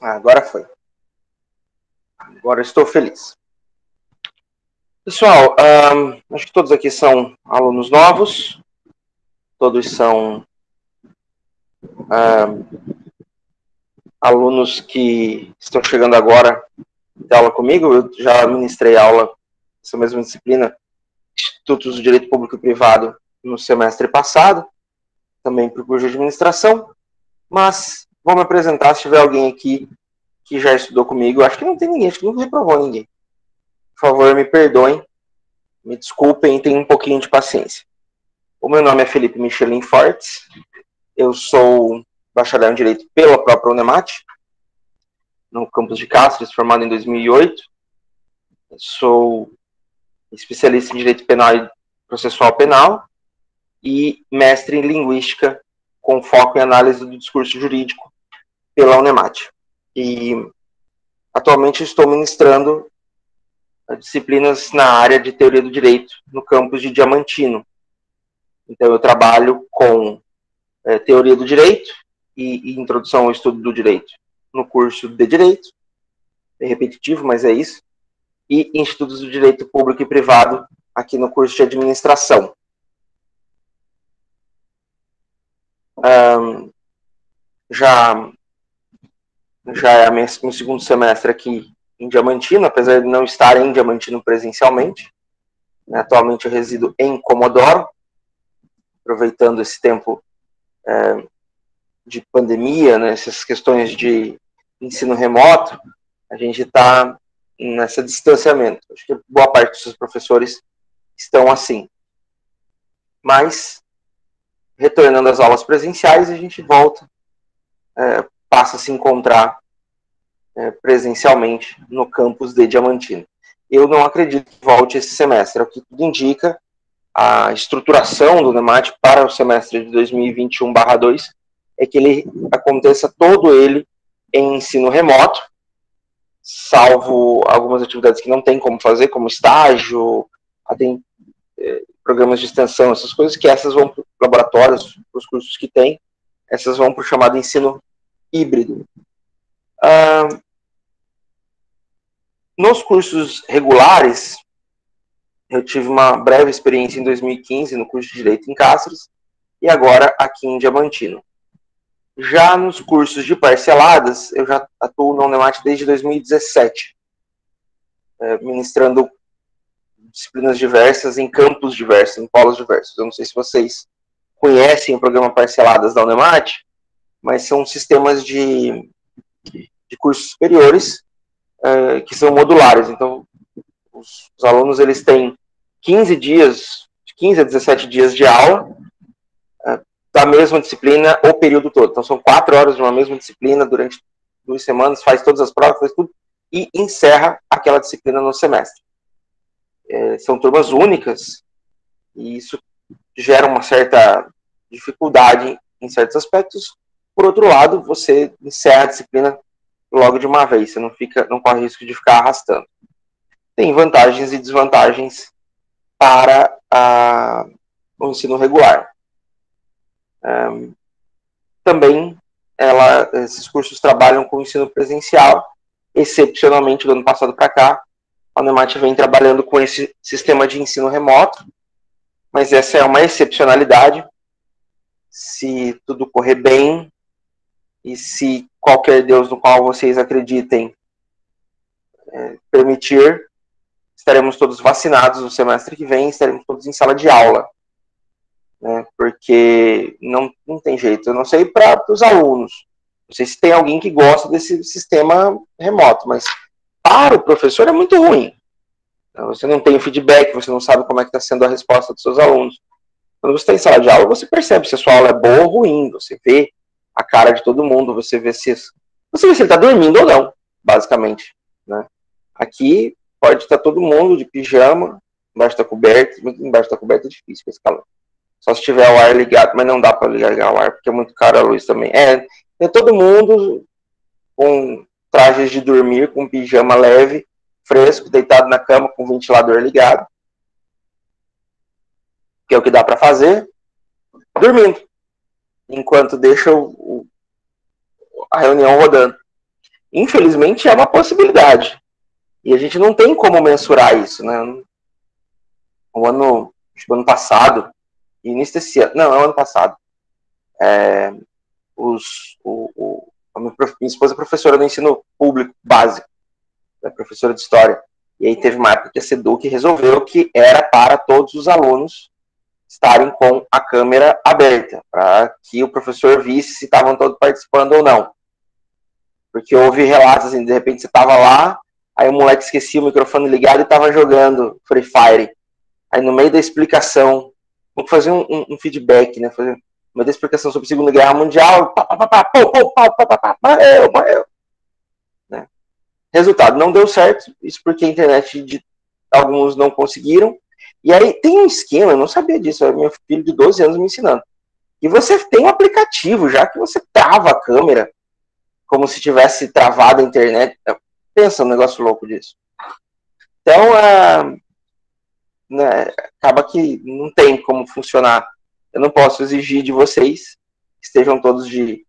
Agora foi. Agora estou feliz. Pessoal, acho que todos aqui são alunos novos. Todos são alunos que estão chegando agora de aula comigo. Eu já ministrei aula nessa mesma disciplina, Institutos do Direito Público e Privado, no semestre passado, também para o curso de administração. Mas vou me apresentar, se tiver alguém aqui que já estudou comigo. Acho que não tem ninguém, acho que nunca reprovou ninguém. Por favor, me perdoem, me desculpem e tenham um pouquinho de paciência. O meu nome é Felipe Michelin Fortes, eu sou bacharel em Direito pela própria Unemat, no campus de Cáceres, formado em 2008. Sou especialista em Direito Penal e Processual Penal e mestre em Linguística, com foco em análise do discurso jurídico pela Unemat. E atualmente estou ministrando disciplinas na área de Teoria do Direito, no campus de Diamantino. Então eu trabalho com Teoria do Direito e Introdução ao Estudo do Direito no curso de Direito, é repetitivo, mas é isso, e Institutos do Direito Público e Privado aqui no curso de Administração. Já é meu segundo semestre aqui em Diamantino, apesar de não estar em Diamantino presencialmente. Atualmente eu resido em Comodoro, aproveitando esse tempo de pandemia, né, essas questões de ensino remoto, a gente está nesse distanciamento. Acho que boa parte dos professores estão assim. Mas, retornando às aulas presenciais, a gente volta, passa a se encontrar presencialmente no campus de Diamantino. Eu não acredito que volte esse semestre, é o que tudo indica. A estruturação do Unemat para o semestre de 2021/2 é que ele aconteça todo ele em ensino remoto, salvo algumas atividades que não tem como fazer, como estágio, tem programas de extensão, essas coisas, que essas vão para os laboratórios, para os cursos que tem, essas vão para o chamado ensino híbrido. Nos cursos regulares, eu tive uma breve experiência em 2015 no curso de Direito em Cáceres e agora aqui em Diamantino. Já nos cursos de parceladas, eu já atuo na Unemat desde 2017, ministrando disciplinas diversas em campos diversos, em polos diversos. Eu não sei se vocês conhecem o programa Parceladas da Unemat, mas são sistemas de cursos superiores que são modulares. Então, os alunos eles têm 15 a 17 dias de aula da mesma disciplina o período todo. Então, são 4 horas de uma mesma disciplina durante 2 semanas, faz todas as provas, faz tudo, e encerra aquela disciplina no semestre. São turmas únicas, e isso gera uma certa dificuldade em certos aspectos. Por outro lado, você encerra a disciplina logo de uma vez, você não corre risco de ficar arrastando. Tem vantagens e desvantagens para o ensino regular. Também esses cursos trabalham com o ensino presencial, excepcionalmente do ano passado para cá, a Unemat vem trabalhando com esse sistema de ensino remoto, mas essa é uma excepcionalidade. Se tudo correr bem e se qualquer Deus no qual vocês acreditem permitir, estaremos todos vacinados no semestre que vem, estaremos todos em sala de aula. Né, porque não tem jeito. Eu não sei para os alunos, não sei se tem alguém que gosta desse sistema remoto, mas para o professor é muito ruim. Você não tem feedback, você não sabe como é que está sendo a resposta dos seus alunos. Quando você está em sala de aula, você percebe se a sua aula é boa ou ruim, você vê a cara de todo mundo, você vê se ele está dormindo ou não, basicamente. Né? Aqui pode estar todo mundo de pijama, embaixo da coberta, embaixo da coberta é difícil com esse calor. Só se tiver o ar ligado, mas não dá para ligar o ar, porque é muito caro a luz também. É todo mundo com trajes de dormir, com pijama leve, fresco, deitado na cama, com o ventilador ligado, que é o que dá para fazer, dormindo, enquanto deixa a reunião rodando. Infelizmente, é uma possibilidade. E a gente não tem como mensurar isso, né? O ano passado, início desse ano, não, é o ano passado, a minha esposa é professora do ensino público básico, é professora de história. E aí teve uma época que a SEDUC resolveu que era para todos os alunos estarem com a câmera aberta, para que o professor visse se estavam todos participando ou não. Porque houve relatos, assim, de repente você estava lá, aí o moleque esquecia o microfone ligado e estava jogando Free Fire. Aí no meio da explicação, vamos fazer um feedback, né? Fazer no meio da explicação sobre a Segunda Guerra Mundial, morreu. Né? Resultado, não deu certo, isso porque a internet alguns não conseguiram. E aí tem um esquema, eu não sabia disso, meu filho de 12 anos me ensinando. E você tem um aplicativo, já que você trava a câmera, como se tivesse travado a internet. Pensa um negócio louco disso. Então, né, acaba que não tem como funcionar. Eu não posso exigir de vocês que estejam todos de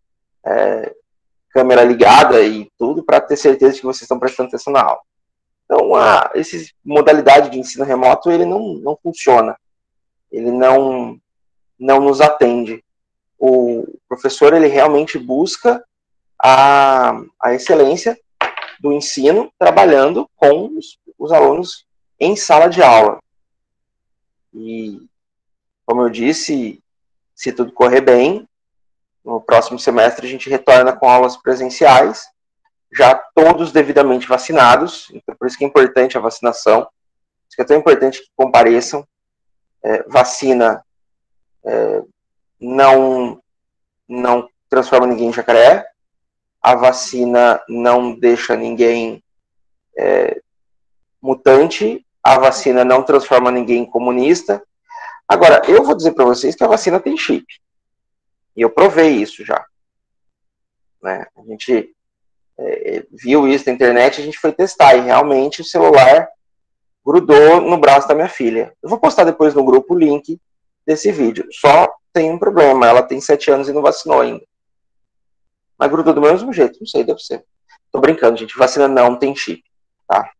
câmera ligada e tudo para ter certeza que vocês estão prestando atenção na aula. Então, essa modalidade de ensino remoto, ele não funciona. Ele não nos atende. O professor, ele realmente busca a excelência do ensino trabalhando com os alunos em sala de aula. E, como eu disse, se tudo correr bem, no próximo semestre a gente retorna com aulas presenciais, já todos devidamente vacinados, então por isso que é importante a vacinação, por isso que é tão importante que compareçam. Vacina não transforma ninguém em jacaré, a vacina não deixa ninguém mutante, a vacina não transforma ninguém em comunista. Agora, eu vou dizer para vocês que a vacina tem chip. E eu provei isso já. Né? A gente viu isso na internet, a gente foi testar. E realmente o celular grudou no braço da minha filha. Eu vou postar depois no grupo o link desse vídeo. Só tem um problema, ela tem 7 anos e não vacinou ainda. Mas grudou do mesmo jeito, não sei, deve ser. Tô brincando, gente. Vacina não tem chip. Tá?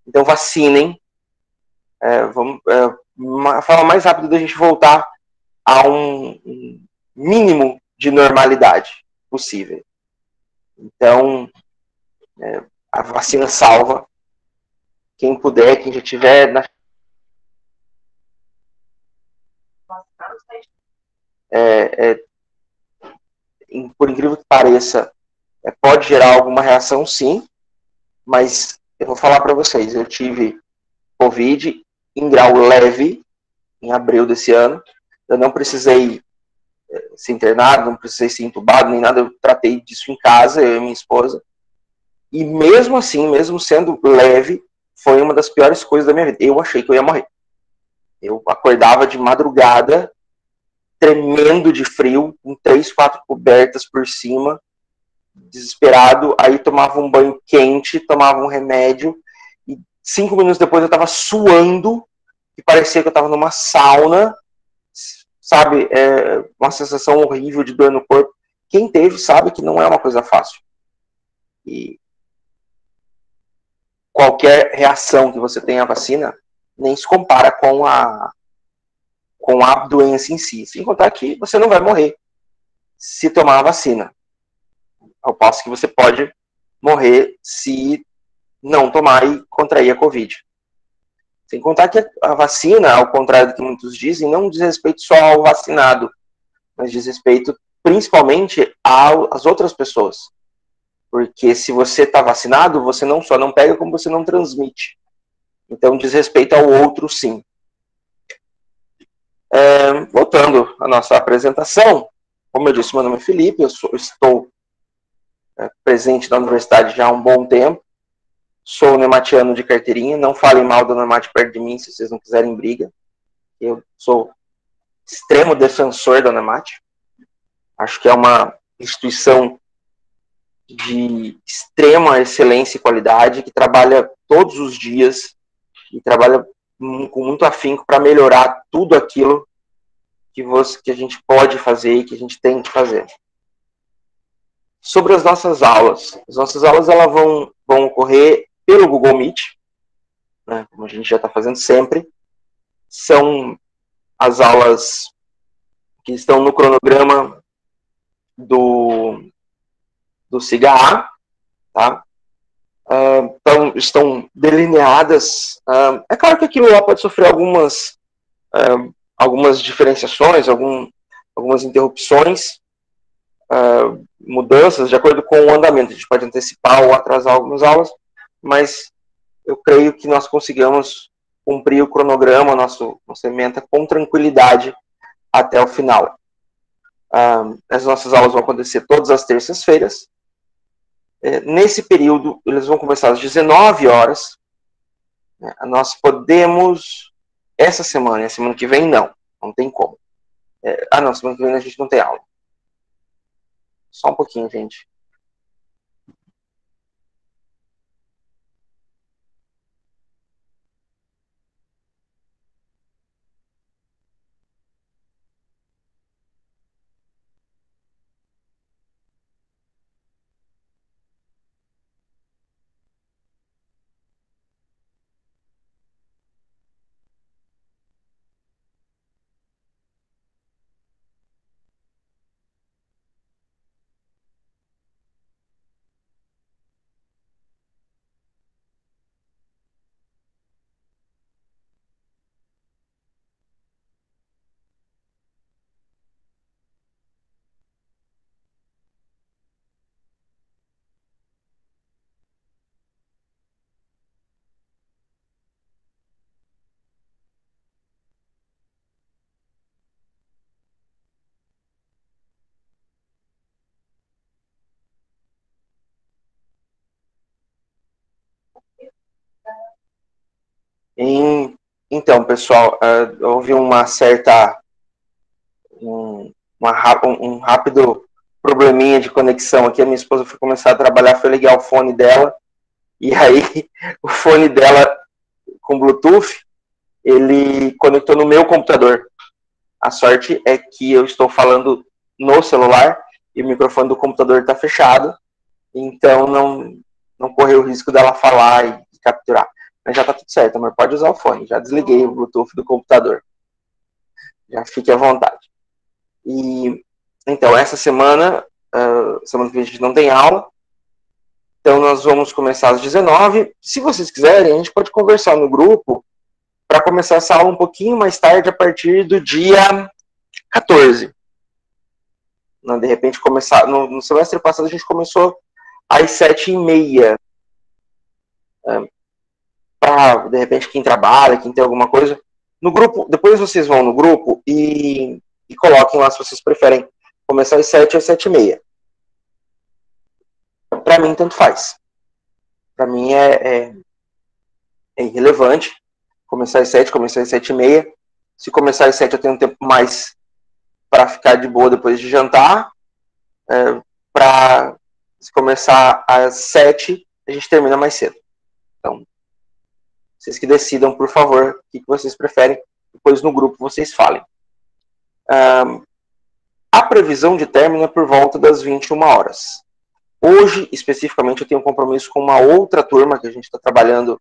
Então vacinem. Vamos, a forma mais rápida da gente voltar a um mínimo de normalidade possível. Então, a vacina salva. Quem puder, quem já tiver por incrível que pareça, pode gerar alguma reação, sim, mas eu vou falar para vocês, eu tive Covid em grau leve em abril desse ano, eu não precisei ser internado, não precisei ser entubado, nem nada, eu tratei disso em casa, eu e minha esposa, e mesmo assim, mesmo sendo leve, foi uma das piores coisas da minha vida. Eu achei que eu ia morrer. Eu acordava de madrugada, tremendo de frio, com 3, 4 cobertas por cima, desesperado, aí tomava um banho quente, tomava um remédio, e 5 minutos depois eu estava suando, e parecia que eu estava numa sauna, sabe, uma sensação horrível de dor no corpo. Quem teve sabe que não é uma coisa fácil. E qualquer reação que você tenha à vacina nem se compara com a doença em si. Sem contar que você não vai morrer se tomar a vacina. Ao passo que você pode morrer se não tomar e contrair a Covid. Sem contar que a vacina, ao contrário do que muitos dizem, não diz respeito só ao vacinado, mas diz respeito principalmente às outras pessoas. Porque se você está vacinado, você não só não pega, como você não transmite. Então diz respeito ao outro, sim. Voltando à nossa apresentação, como eu disse, meu nome é Felipe, eu estou presente na universidade já há um bom tempo, sou nematiano de carteirinha, não falem mal da Nemate perto de mim se vocês não quiserem briga, eu sou extremo defensor da Nemate, acho que é uma instituição de extrema excelência e qualidade, que trabalha todos os dias e trabalha com muito afinco para melhorar tudo aquilo que a gente pode fazer e que a gente tem que fazer. Sobre as nossas aulas. As nossas aulas elas vão ocorrer pelo Google Meet, né, como a gente já está fazendo sempre. São as aulas que estão no cronograma do SIGA-A, tá? Então, estão delineadas. É claro que aquilo lá pode sofrer algumas diferenciações, algumas interrupções, mudanças, de acordo com o andamento. A gente pode antecipar ou atrasar algumas aulas, mas eu creio que nós conseguimos cumprir o cronograma, nossa ementa, com tranquilidade até o final. As nossas aulas vão acontecer todas as terças-feiras. Nesse período, eles vão começar às 19 horas. Nós podemos, essa semana e a semana que vem, não tem como. Não, semana que vem a gente não tem aula. Só um pouquinho, gente. Então, pessoal, houve uma certa um rápido probleminha de conexão aqui. A minha esposa foi começar a trabalhar, foi ligar o fone dela, e aí o fone dela com Bluetooth, ele conectou no meu computador. A sorte é que eu estou falando no celular e o microfone do computador está fechado, então não correu o risco dela falar e capturar. Mas já está tudo certo, amor, pode usar o fone. Já desliguei o Bluetooth do computador. Já fique à vontade. E então, essa semana que a gente não tem aula, então nós vamos começar às 19. Se vocês quiserem, a gente pode conversar no grupo para começar essa aula um pouquinho mais tarde, a partir do dia 14. De repente, começar no semestre passado a gente começou às 7h30. Para, de repente, quem trabalha, quem tem alguma coisa, no grupo, depois vocês vão no grupo e coloquem lá se vocês preferem começar às 7 ou às 7h30. Para mim, tanto faz. Para mim é irrelevante. Começar às 7, começar às 7h30. Se começar às 7, eu tenho um tempo mais para ficar de boa depois de jantar. Se começar às 7, a gente termina mais cedo. Então, vocês que decidam, por favor, o que vocês preferem. Depois no grupo vocês falem. A previsão de término é por volta das 21 horas. Hoje, especificamente, eu tenho um compromisso com uma outra turma que a gente está trabalhando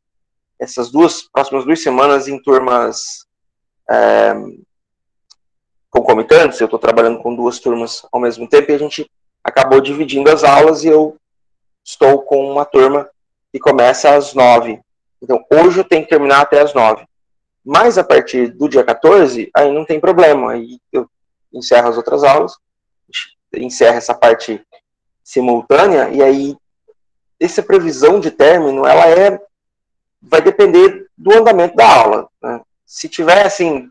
essas próximas 2 semanas em turmas concomitantes. Eu estou trabalhando com 2 turmas ao mesmo tempo e a gente acabou dividindo as aulas e eu estou com uma turma que começa às 9. Então, hoje eu tenho que terminar até às 9. Mas a partir do dia 14, aí não tem problema. Aí eu encerro as outras aulas, encerro essa parte simultânea, e aí essa previsão de término, ela vai depender do andamento da aula. Né? Se tiver, assim,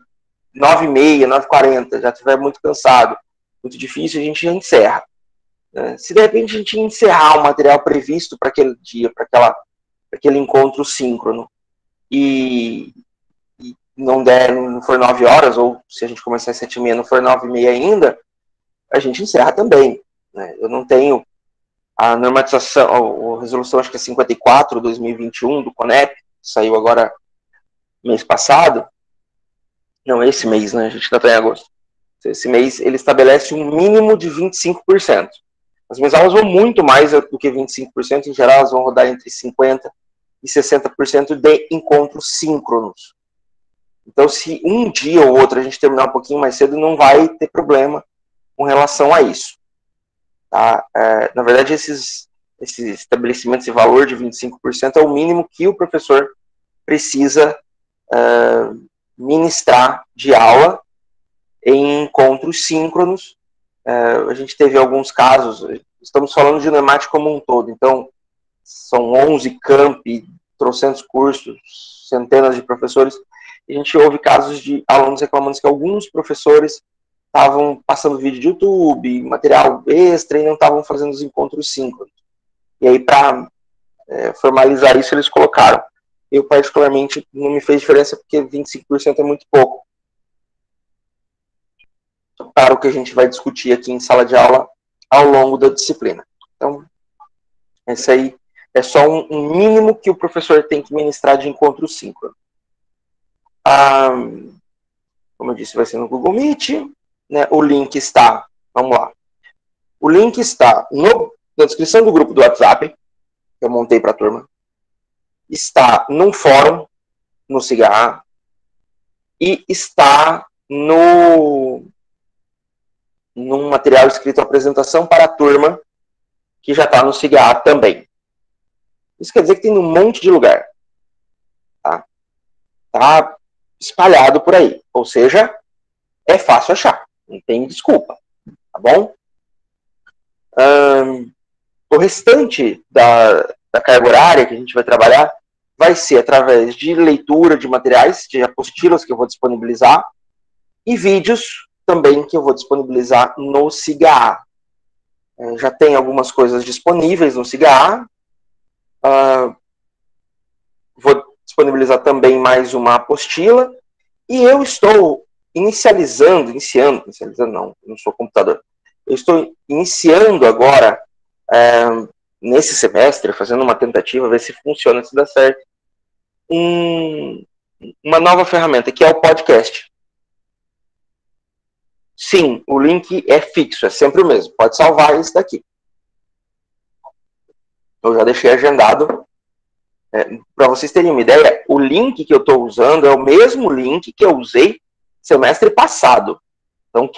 9h30, 9h40, já estiver muito cansado, muito difícil, a gente já encerra. Né? Se de repente a gente encerrar o material previsto para aquele dia, para aquele encontro síncrono, e não for 9 horas, ou se a gente começar às 7h30 não for 9h30 ainda, a gente encerra também. Né? Eu não tenho a normatização, a resolução acho que é 54/2021 do CONEP, saiu agora mês passado. Não, esse mês, né? A gente ainda está em agosto. Esse mês ele estabelece um mínimo de 25%. As minhas aulas vão muito mais do que 25%, em geral elas vão rodar entre 50% e 60% de encontros síncronos. Então, se um dia ou outro a gente terminar um pouquinho mais cedo, não vai ter problema com relação a isso. Tá? Na verdade, esse estabelecimento, esse valor de 25% é o mínimo que o professor precisa ministrar de aula em encontros síncronos. A gente teve alguns casos, estamos falando de Unemate como um todo, então são 11 campi, trocentos cursos, centenas de professores, e a gente ouve casos de alunos reclamando que alguns professores estavam passando vídeo de YouTube, material extra, e não estavam fazendo os encontros síncronos. E aí, para formalizar isso, eles colocaram. Eu, particularmente, não me fez diferença, porque 25% é muito pouco para o que a gente vai discutir aqui em sala de aula ao longo da disciplina. Então, esse aí é só um mínimo que o professor tem que ministrar de encontro síncrono. Como eu disse, vai ser no Google Meet. Né? O link está, vamos lá. O link está na descrição do grupo do WhatsApp, que eu montei para a turma. Está num fórum, no Cigarra, e está num material escrito apresentação para a turma, que já está no Cigarra também. Isso quer dizer que tem um monte de lugar. Tá espalhado por aí. Ou seja, é fácil achar. Não tem desculpa. Tá bom? O restante da carga horária que a gente vai trabalhar vai ser através de leitura de materiais, de apostilas que eu vou disponibilizar, e vídeos também que eu vou disponibilizar no Cigarra. Já tem algumas coisas disponíveis no Cigarra. Vou disponibilizar também mais uma apostila. E eu estou iniciando não sou computador. Eu estou iniciando agora, nesse semestre, fazendo uma tentativa, ver se funciona, se dá certo, uma nova ferramenta, que é o podcast. Sim, o link é fixo, é sempre o mesmo. Pode salvar esse daqui. Eu já deixei agendado. Para vocês terem uma ideia, o link que eu estou usando é o mesmo link que eu usei semestre passado. Então,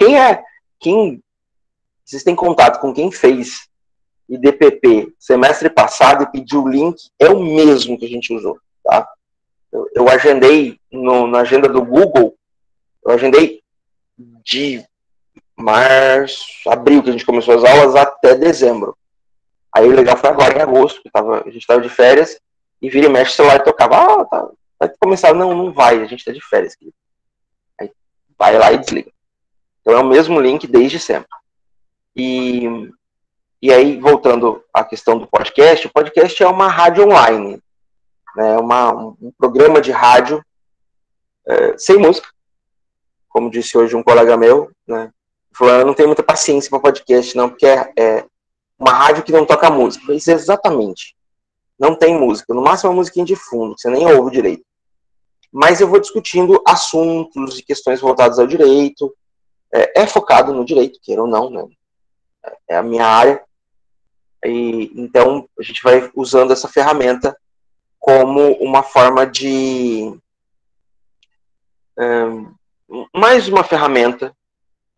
vocês têm contato com quem fez IDPP semestre passado e pediu o link, é o mesmo que a gente usou. Tá? Eu agendei na agenda do Google, eu agendei de março, abril, que a gente começou as aulas, até dezembro. Aí o legal foi agora, em agosto, que a gente estava de férias, e vira e mexe, o celular tocava. Vai começar. Não vai, a gente está de férias. Aí vai lá e desliga. Então é o mesmo link desde sempre. E aí, voltando à questão do podcast, o podcast é uma rádio online. Né, um programa de rádio sem música. Como disse hoje um colega meu, né, falando, eu não tenho muita paciência para podcast, não, porque é uma rádio que não toca música. Isso é exatamente. Não tem música. No máximo, uma musiquinha de fundo, que você nem ouve direito. Mas eu vou discutindo assuntos e questões voltadas ao direito. É focado no direito, queira ou não, né? É a minha área. E, então, a gente vai usando essa ferramenta como uma forma de... mais uma ferramenta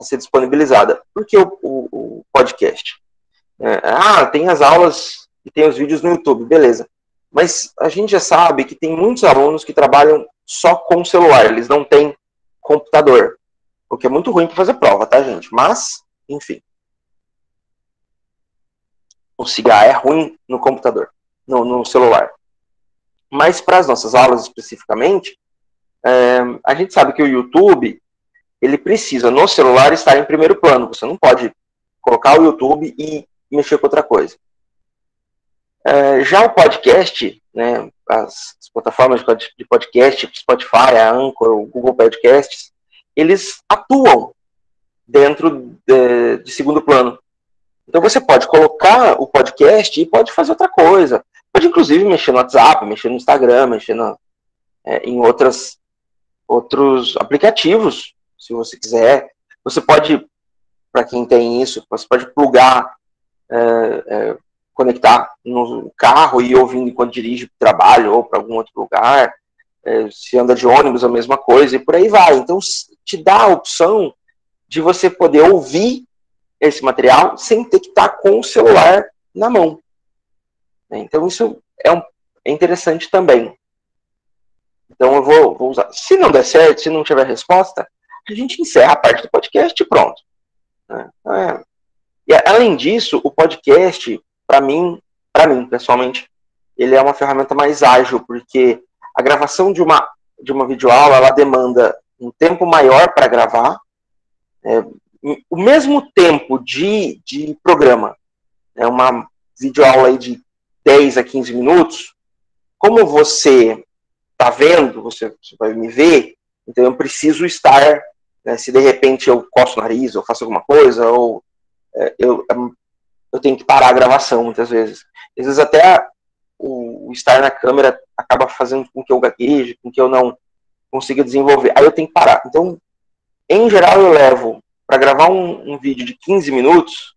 a ser disponibilizada. Por que o podcast? Tem as aulas e tem os vídeos no YouTube, beleza. Mas a gente já sabe que tem muitos alunos que trabalham só com celular, eles não têm computador. O que é muito ruim para fazer prova, tá, gente? Mas, enfim. O Cigarra é ruim no computador, no celular. Mas para as nossas aulas especificamente, a gente sabe que o YouTube, ele precisa, no celular, estar em primeiro plano. Você não pode colocar o YouTube e mexer com outra coisa. Já o podcast, né, as plataformas de podcast, tipo Spotify, a Anchor, o Google Podcasts, eles atuam dentro de segundo plano. Então você pode colocar o podcast e pode fazer outra coisa. Pode inclusive mexer no WhatsApp, mexer no Instagram, mexer em outros aplicativos, se você quiser. Você pode, para quem tem isso, você pode plugar conectar no carro e ouvindo enquanto dirige para o trabalho ou para algum outro lugar. Se anda de ônibus, a mesma coisa, e por aí vai. Então, te dá a opção de você poder ouvir esse material sem ter que estar com o celular na mão. Então, isso é interessante também. Então, eu vou usar. Se não der certo, se não tiver resposta, a gente encerra a parte do podcast e pronto. E, além disso, o podcast, para mim, pessoalmente, ele é uma ferramenta mais ágil, porque a gravação de uma videoaula, ela demanda um tempo maior para gravar, o mesmo tempo de programa, uma videoaula aí de 10 a 15 minutos, como você está vendo, você vai me ver, então eu preciso estar, se de repente eu coço o nariz, ou faço alguma coisa, ou eu tenho que parar a gravação muitas vezes. Às vezes até o estar na câmera acaba fazendo com que eu gagueje, com que eu não consiga desenvolver. Aí eu tenho que parar. Então, em geral, eu levo, para gravar um vídeo de 15 minutos,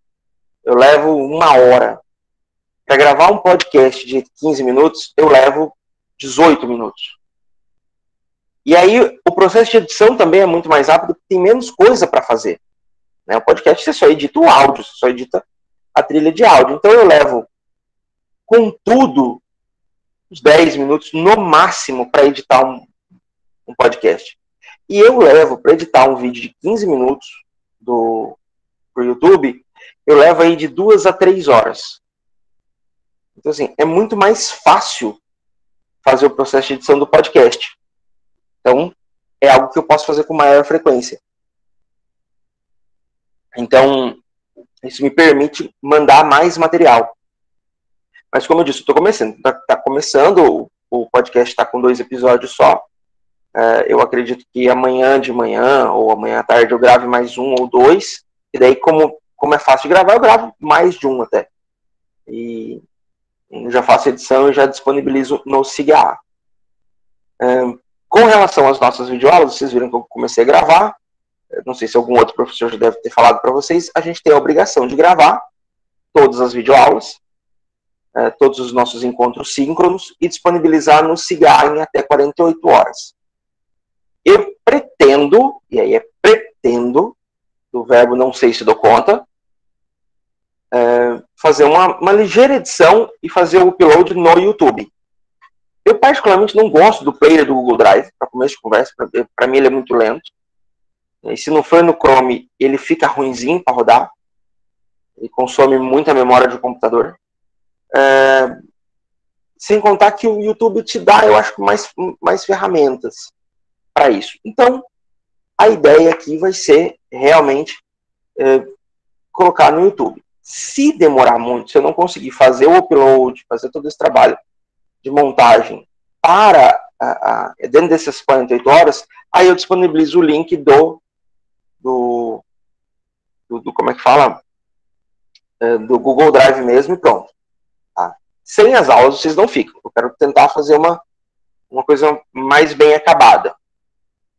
eu levo 1 hora. Para gravar um podcast de 15 minutos, eu levo 18 minutos. E aí, o processo de edição também é muito mais rápido, porque tem menos coisa para fazer. O podcast, você só edita o áudio, você só edita a trilha de áudio. Então, eu levo, com tudo, uns 10 minutos no máximo para editar um podcast. E eu levo para editar um vídeo de 15 minutos pro YouTube, eu levo aí de 2 a 3 horas. Então, assim, é muito mais fácil fazer o processo de edição do podcast. Então, é algo que eu posso fazer com maior frequência. Então, isso me permite mandar mais material. Mas, como eu disse, eu estou começando. Está começando, o podcast está com 2 episódios só. Eu acredito que amanhã de manhã ou amanhã à tarde eu grave mais 1 ou 2. E daí, como é fácil de gravar, eu gravo mais de 1 até. E já faço edição e já disponibilizo no SIGA. Com relação às nossas videoaulas, vocês viram que eu comecei a gravar. Não sei se algum outro professor já deve ter falado para vocês. A gente tem a obrigação de gravar todas as videoaulas, todos os nossos encontros síncronos e disponibilizar no SIGA em até 48 horas. Eu pretendo, e aí é pretendo, do verbo não sei se dou conta, fazer uma ligeira edição e fazer o upload no YouTube. Eu particularmente não gosto do player do Google Drive, para começo de conversa, para mim ele é muito lento. E se não for no Chrome, ele fica ruinzinho para rodar. Ele consome muita memória do computador. Sem contar que o YouTube te dá, eu acho, mais ferramentas para isso. Então, a ideia aqui vai ser realmente colocar no YouTube. Se demorar muito, se eu não conseguir fazer o upload, fazer todo esse trabalho de montagem para dentro dessas 48 horas, aí eu disponibilizo o link do como é que fala? Do Google Drive mesmo e pronto. Tá? Sem as aulas vocês não ficam. Eu quero tentar fazer uma coisa mais bem acabada.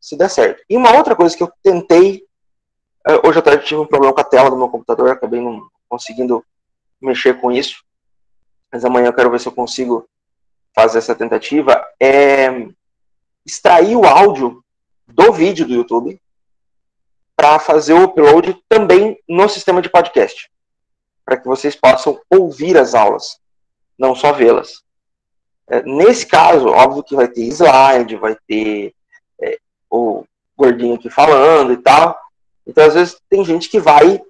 Se der certo. E uma outra coisa que eu tentei, hoje à tarde eu tive um problema com a tela do meu computador, acabei não conseguindo mexer com isso, mas amanhã eu quero ver se eu consigo fazer essa tentativa, extrair o áudio do vídeo do YouTube para fazer o upload também no sistema de podcast, para que vocês possam ouvir as aulas, não só vê-las. Nesse caso, óbvio que vai ter slide, vai ter o gordinho aqui falando e tal. Então, às vezes, tem gente que vai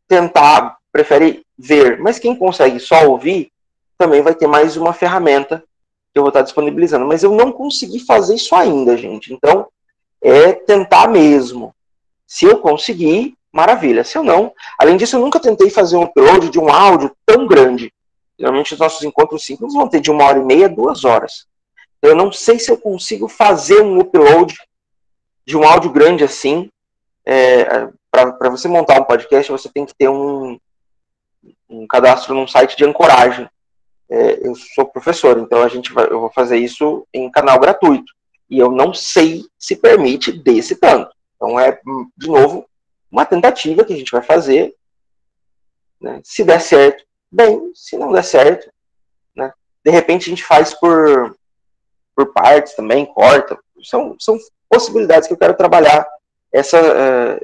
tentar, prefere ver, mas quem consegue só ouvir, também vai ter mais uma ferramenta que eu vou estar disponibilizando. Mas eu não consegui fazer isso ainda, gente. Então, é tentar mesmo. Se eu conseguir, maravilha. Se eu não, além disso, eu nunca tentei fazer um upload de um áudio tão grande. Geralmente, os nossos encontros síncronos vão ter de 1h30 a 2 horas. Eu não sei se eu consigo fazer um upload de um áudio grande assim. Para você montar um podcast, você tem que ter um cadastro num site de ancoragem. Eu sou professor, então eu vou fazer isso em canal gratuito. E eu não sei se permite desse tanto. Então de novo, uma tentativa que a gente vai fazer. Né? Se der certo, bem. Se não der certo, né, de repente a gente faz por partes também, corta. São possibilidades que eu quero trabalhar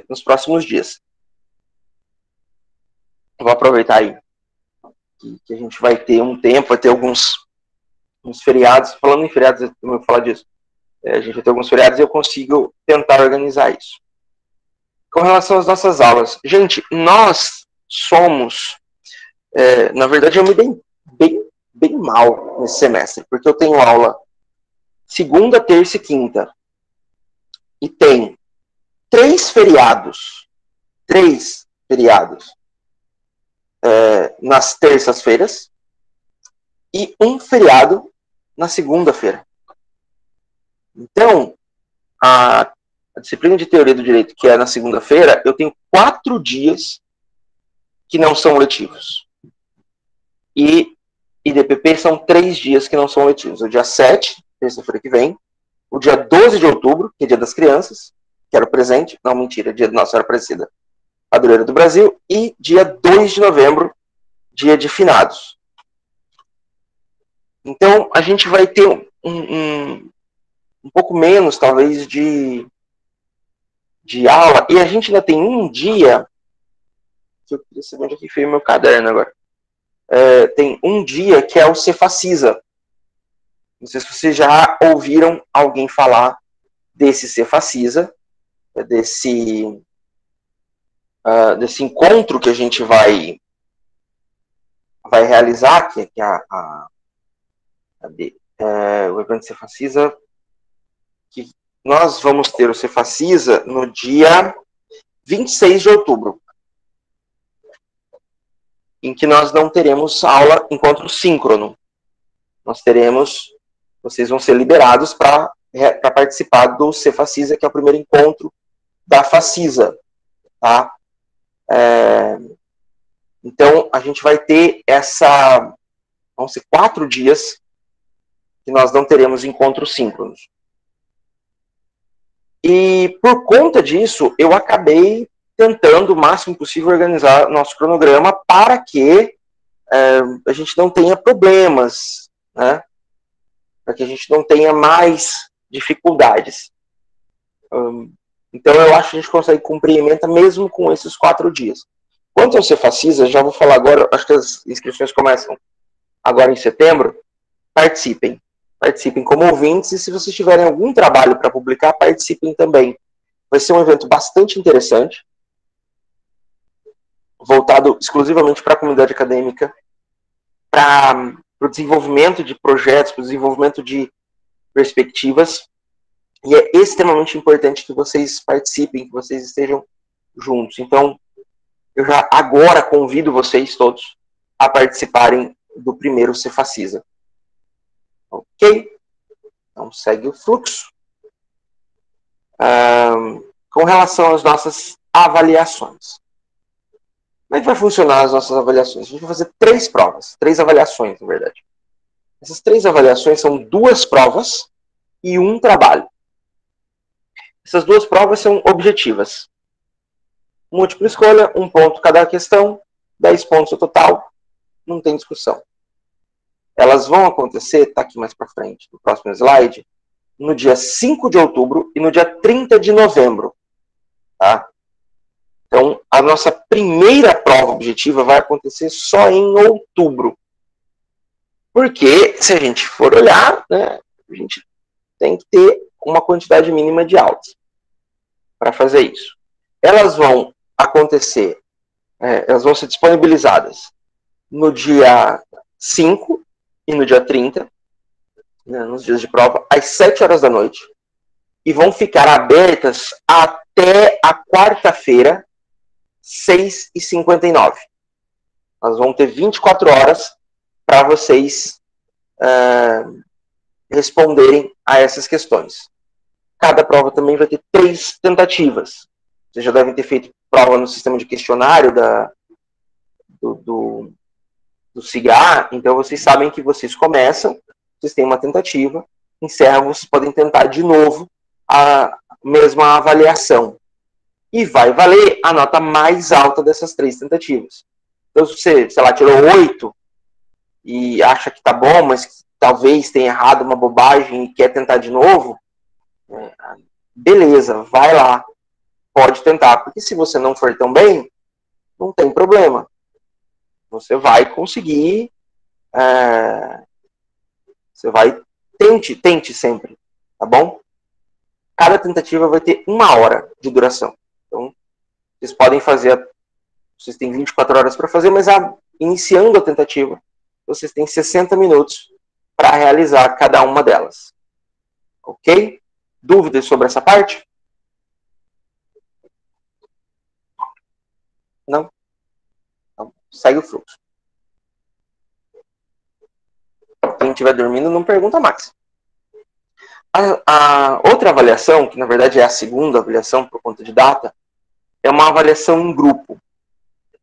nos próximos dias. Eu vou aproveitar aí que a gente vai ter um tempo, vai ter uns feriados. Falando em feriados, eu vou falar disso. A gente vai ter alguns feriados e eu consigo tentar organizar isso. Com relação às nossas aulas, gente, nós somos, na verdade eu me dei bem mal nesse semestre, porque eu tenho aula segunda, terça e quinta, e tem 3 feriados nas terças-feiras e um feriado na segunda-feira. Então, a disciplina de teoria do direito, que é na segunda-feira, eu tenho 4 dias que não são letivos. E DPP são 3 dias que não são letivos. O dia 7, terça-feira que vem, o dia 12 de outubro, que é dia das crianças, que era o presente, não, mentira, dia de Nossa Senhora Aparecida, padroeira do Brasil, e dia 2 de novembro, dia de finados. Então, a gente vai ter um pouco menos, talvez, de aula, e a gente ainda tem um dia, que eu queria saber onde é que foi o meu caderno agora, tem um dia que é o Cefacisa. Não sei se vocês já ouviram alguém falar desse Cefacisa, desse encontro que a gente vai realizar, que é o evento Cefacisa, que nós vamos ter o Cefacisa no dia 26 de outubro, em que nós não teremos aula encontro síncrono. Vocês vão ser liberados para participar do Cefacisa, que é o primeiro encontro da Facisa, tá? Então, a gente vai ter vão ser 4 dias que nós não teremos encontros síncronos. E por conta disso, eu acabei tentando o máximo possível organizar nosso cronograma para que a gente não tenha problemas, né? Para que a gente não tenha mais dificuldades. Então eu acho que a gente consegue cumprir a meta mesmo com esses 4 dias. Quanto ao Cefacisa, já vou falar agora, acho que as inscrições começam agora em setembro. Participem como ouvintes, e se vocês tiverem algum trabalho para publicar, participem também. Vai ser um evento bastante interessante, voltado exclusivamente para a comunidade acadêmica, para o desenvolvimento de projetos, para o desenvolvimento de perspectivas, e é extremamente importante que vocês participem, que vocês estejam juntos. Então, eu já agora convido vocês todos a participarem do primeiro Cefacisa. Ok? Então, segue o fluxo. Com relação às nossas avaliações. Como é que vai funcionar as nossas avaliações? A gente vai fazer 3 provas, 3 avaliações, na verdade. Essas 3 avaliações são 2 provas e 1 trabalho. Essas 2 provas são objetivas. Múltipla escolha, 1 ponto cada questão, 10 pontos no total, não tem discussão. Elas vão acontecer, está aqui mais para frente, no próximo slide, no dia 5 de outubro e no dia 30 de novembro. Tá? Então, a nossa primeira prova objetiva vai acontecer só em outubro. Porque, se a gente for olhar, né, a gente tem que ter uma quantidade mínima de aulas para fazer isso. Elas vão acontecer, elas vão ser disponibilizadas no dia 5 e no dia 30, né, nos dias de prova, às 7 horas da noite, e vão ficar abertas até a quarta-feira, 6h59. Nós vamos ter 24 horas para vocês responderem a essas questões. Cada prova também vai ter 3 tentativas. Vocês já devem ter feito prova no sistema de questionário do CIGA, então vocês sabem que vocês começam, vocês têm uma tentativa, encerram, vocês podem tentar de novo a mesma avaliação. E vai valer a nota mais alta dessas 3 tentativas. Então, se você, sei lá, tirou 8 e acha que tá bom, mas talvez tenha errado uma bobagem e quer tentar de novo, beleza, vai lá, pode tentar. Porque se você não for tão bem, não tem problema. Você vai conseguir, você vai, tente sempre, tá bom? Cada tentativa vai ter 1 hora de duração. Então, vocês podem fazer, vocês têm 24 horas para fazer, mas iniciando a tentativa, vocês têm 60 minutos para realizar cada uma delas. Ok? Dúvidas sobre essa parte? Não? Então, segue o fluxo. Quem estiver dormindo, não pergunta mais. A outra avaliação, que na verdade é a segunda avaliação por conta de data, é uma avaliação em grupo.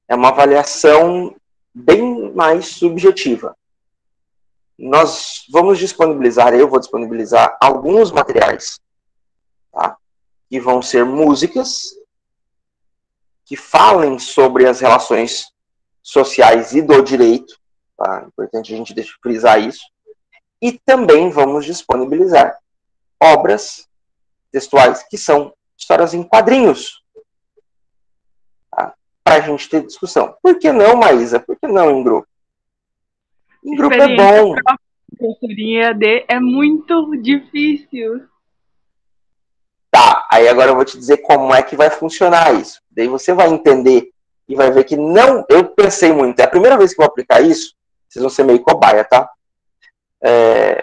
É uma avaliação bem mais subjetiva. Nós vamos disponibilizar, eu vou disponibilizar alguns materiais, tá? Que vão ser músicas que falem sobre as relações sociais e do direito, tá? É importante a gente frisar isso. E também vamos disponibilizar obras textuais que são histórias em quadrinhos, tá? Para a gente ter discussão. Por que não, Maísa? Por que não em grupo? Em grupo é bom. Professorinha EAD é muito difícil. Tá, aí agora eu vou te dizer como é que vai funcionar isso. Daí você vai entender e vai ver que não... Eu pensei muito, é a primeira vez que eu vou aplicar isso, vocês vão ser meio cobaia, tá?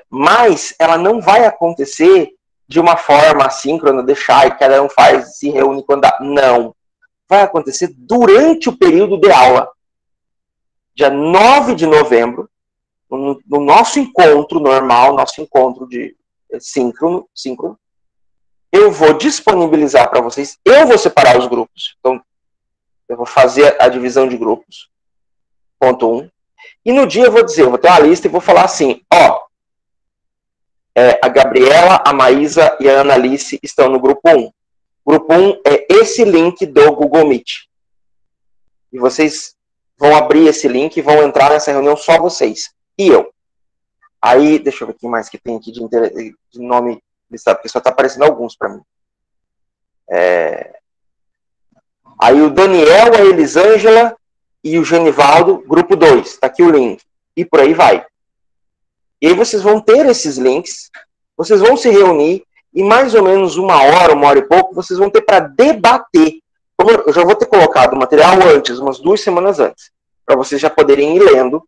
Mas ela não vai acontecer de uma forma assíncrona, deixar e cada um faz, se reúne quando dá. Não. Vai acontecer durante o período de aula. Dia 9 de novembro, no nosso encontro normal, nosso encontro de síncrono, eu vou disponibilizar para vocês, eu vou separar os grupos. Então, eu vou fazer a divisão de grupos. Ponto 1. E no dia eu vou dizer, eu vou ter uma lista e vou falar assim, ó, a Gabriela, a Maísa e a Analice estão no grupo 1. Grupo 1 é esse link do Google Meet. E vocês vão abrir esse link e vão entrar nessa reunião só vocês. E eu. Aí, deixa eu ver o que mais que tem aqui de nome listado, porque só está aparecendo alguns para mim. Aí o Daniel, a Elisângela e o Genivaldo, grupo 2. Está aqui o link. E por aí vai. E aí vocês vão ter esses links, vocês vão se reunir e mais ou menos 1 hora e pouco, vocês vão ter para debater. Como eu já vou ter colocado o material antes, umas 2 semanas antes, para vocês já poderem ir lendo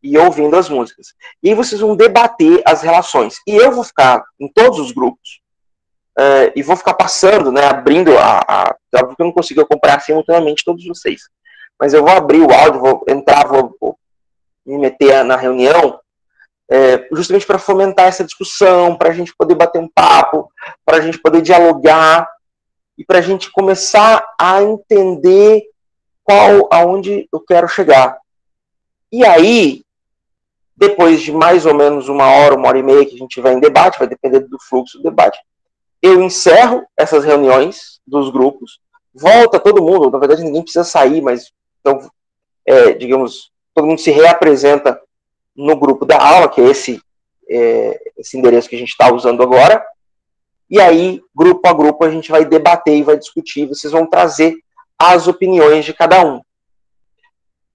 e ouvindo as músicas. E aí vocês vão debater as relações. E eu vou ficar em todos os grupos e vou ficar passando, né, abrindo porque eu não consigo acompanhar simultaneamente todos vocês. Mas eu vou abrir o áudio, vou entrar, vou me meter na reunião, justamente para fomentar essa discussão, para a gente poder bater um papo, para a gente poder dialogar e para a gente começar a entender aonde eu quero chegar. E aí, depois de mais ou menos 1 hora e meia que a gente vai em debate, vai depender do fluxo do debate, eu encerro essas reuniões dos grupos, volta todo mundo, na verdade ninguém precisa sair, mas então, digamos, todo mundo se reapresenta no grupo da aula, que é esse endereço que a gente está usando agora, e aí, grupo a grupo, a gente vai debater e vai discutir, vocês vão trazer as opiniões de cada um.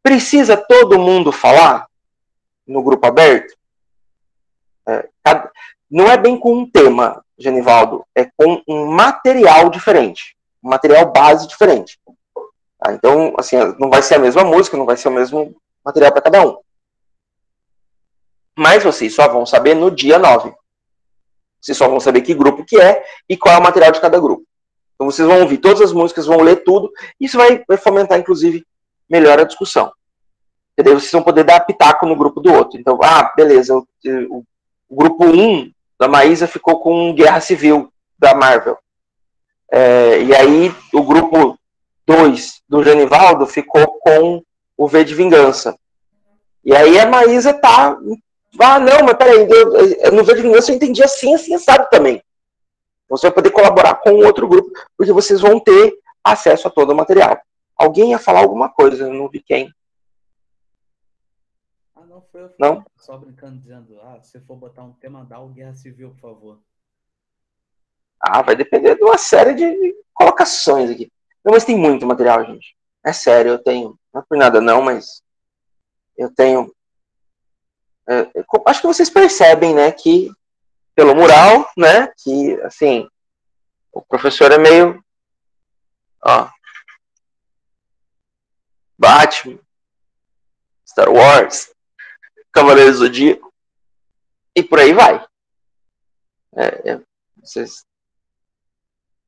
Precisa todo mundo falar no grupo aberto? Não é bem com um tema, Genivaldo, é com um material diferente, um material base diferente. Tá? Então, assim, não vai ser a mesma música, não vai ser o mesmo material para cada um. Mas vocês só vão saber no dia 9. Vocês só vão saber que grupo que é e qual é o material de cada grupo. Então vocês vão ouvir todas as músicas, vão ler tudo. Isso vai fomentar, inclusive, melhor a discussão. E daí vocês vão poder dar pitaco no grupo do outro. Então, beleza, o grupo 1 da Maísa ficou com Guerra Civil da Marvel. E aí o grupo 2 do Genivaldo ficou com o V de Vingança. E aí a Maísa tá... não, mas peraí, no V de Vingança eu entendi assim, sabe também. Você vai poder colaborar com outro grupo, porque vocês vão ter acesso a todo o material. Alguém ia falar alguma coisa, eu não vi quem. não foi eu Não? só brincando, dizendo, se for botar um tema, dá o Guerra Civil, por favor. Vai depender de uma série de colocações aqui. Não, mas tem muito material, gente. É sério, eu tenho. Não é por nada não, mas eu tenho. Acho que vocês percebem, né, que pelo mural, né, que, assim, o professor é meio, Batman, Star Wars, Cavaleiro do Zodíaco, e por aí vai.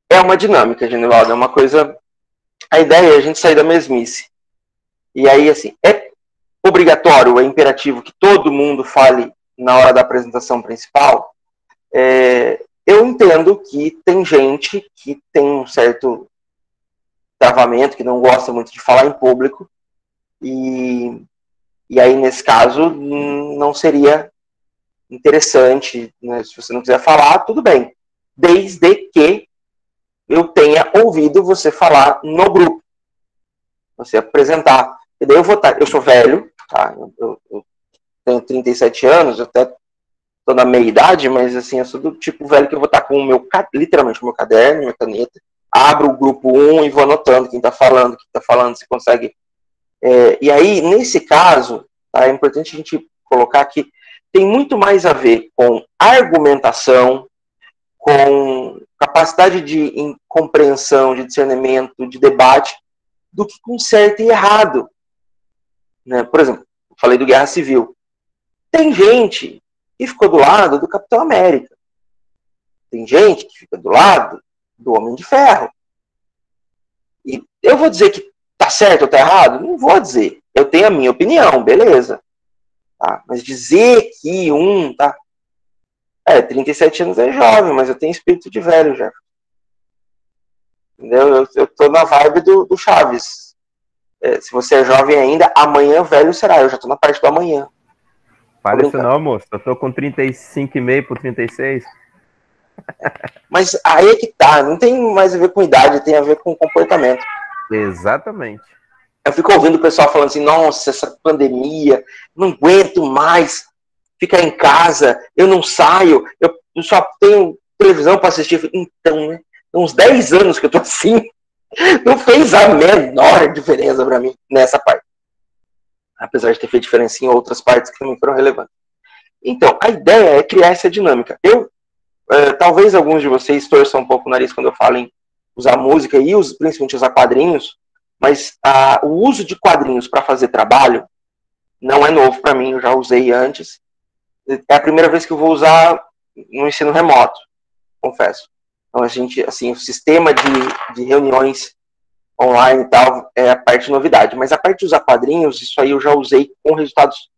É uma dinâmica, Genivaldo, é uma coisa... A ideia é a gente sair da mesmice. E aí, assim, é obrigatório, é imperativo que todo mundo fale na hora da apresentação principal. Eu entendo que tem gente que tem um certo travamento, que não gosta muito de falar em público, e aí, nesse caso, não seria interessante, né? Se você não quiser falar, tudo bem, desde que eu tenha ouvido você falar no grupo, você apresentar. E daí eu sou velho, tá? Eu tenho 37 anos, eu até tô na meia idade, mas assim, eu sou do tipo velho que eu vou estar com literalmente o meu caderno, minha caneta, abro o grupo 1 e vou anotando quem tá falando, você consegue. E aí, nesse caso, tá, é importante a gente colocar que tem muito mais a ver com argumentação, com capacidade de compreensão, de discernimento, de debate, do que com certo e errado. Né? Por exemplo, falei do Guerra Civil. Tem gente que ficou do lado do Capitão América. Tem gente que fica do lado do Homem de Ferro. E eu vou dizer que tá certo ou tá errado? Não vou dizer. Eu tenho a minha opinião, beleza. Tá? Mas dizer que tá... 37 anos é jovem, mas eu tenho espírito de velho já. Entendeu? Eu tô na vibe do Chaves. Se você é jovem ainda, amanhã velho será. Eu já tô na parte do amanhã. Fala isso não, moço. Eu tô com 35,5 por 36. Mas aí é que tá. Não tem mais a ver com idade, tem a ver com comportamento. Exatamente. Eu fico ouvindo o pessoal falando assim, nossa, essa pandemia, não aguento mais ficar em casa, eu não saio, eu só tenho televisão para assistir. Então, né? Uns 10 anos que eu tô assim, não fez a menor diferença para mim nessa parte. Apesar de ter feito diferença em outras partes que também foram relevantes. Então, a ideia é criar essa dinâmica. Talvez alguns de vocês torçam um pouco o nariz quando eu falo em usar música e principalmente usar quadrinhos, mas o uso de quadrinhos para fazer trabalho não é novo para mim, eu já usei antes. É a primeira vez que eu vou usar no ensino remoto, confesso. Então, o sistema de reuniões online e tal é a parte de novidade. Mas a parte de usar quadrinhos, isso aí eu já usei com resultados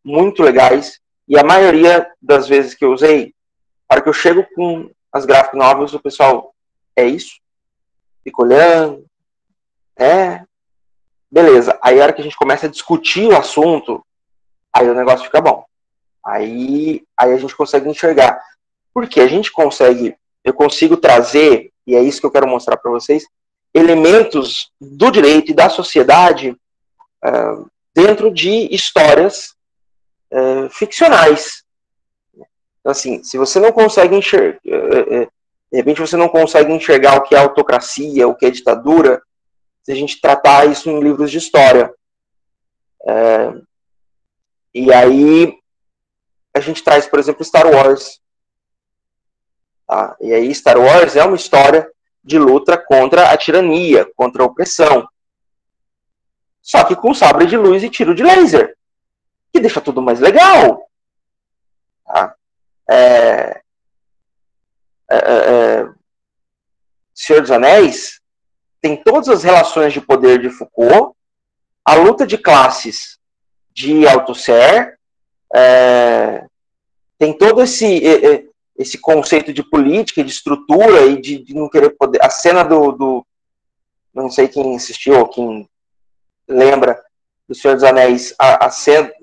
muito legais. E a maioria das vezes que eu usei, na hora que eu chego com as graphic novels, o pessoal, é isso? Fica olhando. Beleza. Aí a hora que a gente começa a discutir o assunto, aí o negócio fica bom. Aí a gente consegue enxergar. Porque eu consigo trazer, e é isso que eu quero mostrar para vocês, elementos do direito e da sociedade dentro de histórias ficcionais. Então, assim, se você não consegue enxergar, de repente você não consegue enxergar o que é autocracia, o que é ditadura, se a gente tratar isso em livros de história. E aí a gente traz, por exemplo, Star Wars. Tá? E aí Star Wars é uma história de luta contra a tirania, contra a opressão. Só que com sabre de luz e tiro de laser, que deixa tudo mais legal. Tá? Senhor dos Anéis tem todas as relações de poder de Foucault, a luta de classes de Althusser, tem todo esse conceito de política e de estrutura e de não querer poder. A cena não sei quem assistiu ou quem lembra do Senhor dos Anéis, a cena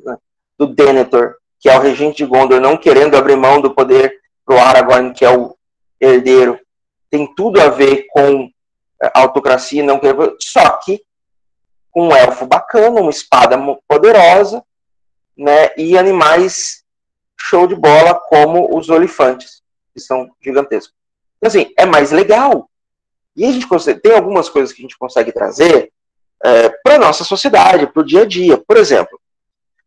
do Denethor, que é o regente de Gondor, não querendo abrir mão do poder pro Aragorn, que é o herdeiro. Tem tudo a ver com a autocracia, não querer, só que com um elfo bacana, uma espada poderosa, né, e animais show de bola, como os olifantes, que são gigantescos. Então, assim, é mais legal. E a gente tem algumas coisas que a gente consegue trazer para a nossa sociedade, para o dia a dia. Por exemplo,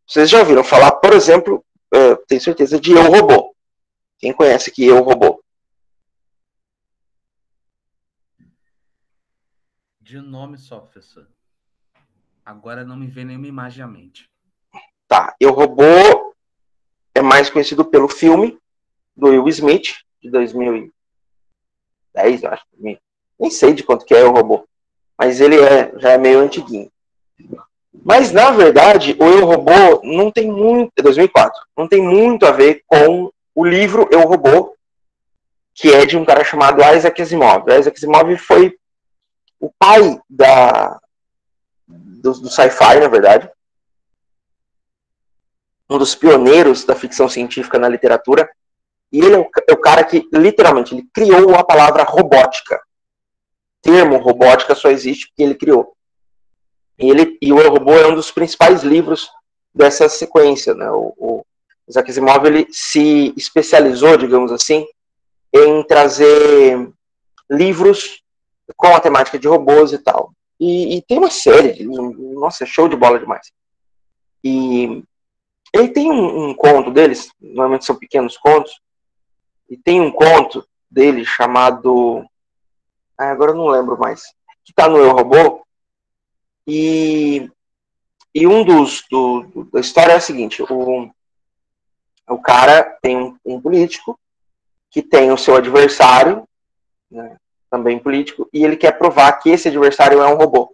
vocês já ouviram falar, por exemplo, tenho certeza, de Eu, Robô. Quem conhece aqui Eu, Robô? De nome só, professor. Agora não me vem nenhuma imagem à mente. Tá, Eu, Robô é mais conhecido pelo filme do Will Smith, de 2010, eu acho. Nem sei de quanto que é Eu, Robô. Mas ele já é meio antiguinho. Mas, na verdade, o Eu, Robô não tem muito... 2004. Não tem muito a ver com o livro Eu, Robô, que é de um cara chamado Isaac Asimov. O Isaac Asimov foi o pai do sci-fi, na verdade. Um dos pioneiros da ficção científica na literatura. E ele é o cara que, literalmente, ele criou a palavra robótica. O termo robótica só existe porque ele criou. E o Eu, Robô é um dos principais livros dessa sequência, né? O Isaac Asimov, ele se especializou, digamos assim, em trazer livros com a temática de robôs e tal. E tem uma série de livros, nossa, show de bola demais. E ele tem um conto deles, normalmente são pequenos contos, e tem um conto dele chamado... agora eu não lembro mais. Que está no Eu, Robô. E um da história é o seguinte: o cara tem um político que tem o seu adversário, né, também político, e ele quer provar que esse adversário é um robô.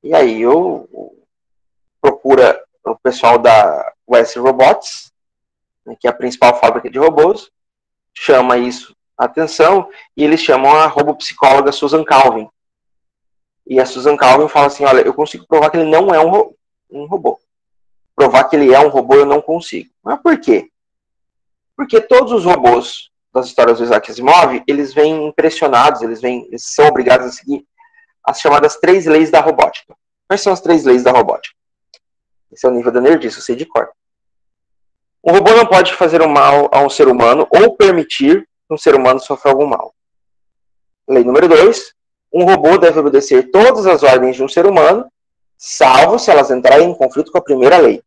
E aí procura o pessoal da West Robots, né, que é a principal fábrica de robôs, chama isso a atenção, e eles chamam a robopsicóloga Susan Calvin. E a Susan Calvin fala assim: olha, eu consigo provar que ele não é um robô. Provar que ele é um robô eu não consigo. Mas por quê? Porque todos os robôs das histórias do Isaac Asimov, eles vêm impressionados, eles são obrigados a seguir as chamadas 3 leis da robótica. Quais são as 3 leis da robótica? Esse é o nível da nerdice, eu sei de cor. Um robô não pode fazer um mal a um ser humano ou permitir que um ser humano sofra algum mal. Lei número 2. Um robô deve obedecer todas as ordens de um ser humano, salvo se elas entrarem em conflito com a primeira lei.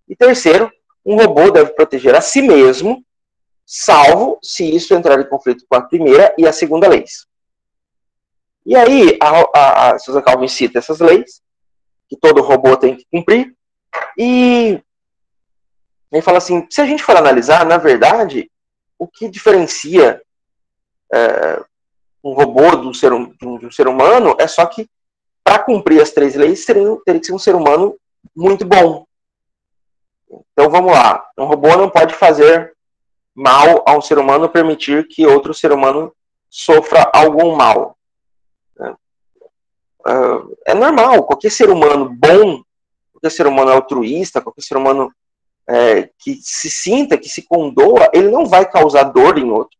E terceiro, um robô deve proteger a si mesmo, salvo se isso entrar em conflito com a primeira e a segunda leis. E aí, a Susan Calvin cita essas leis, que todo robô tem que cumprir, e ele fala assim: se a gente for analisar, na verdade, o que diferencia um robô de um ser humano é só que, para cumprir as 3 leis, teria que ser um ser humano muito bom. Então vamos lá: um robô não pode fazer mal a um ser humano ou permitir que outro ser humano sofra algum mal. É normal, qualquer ser humano bom, qualquer ser humano altruísta, qualquer ser humano que se sinta, que se condoa, ele não vai causar dor em outro.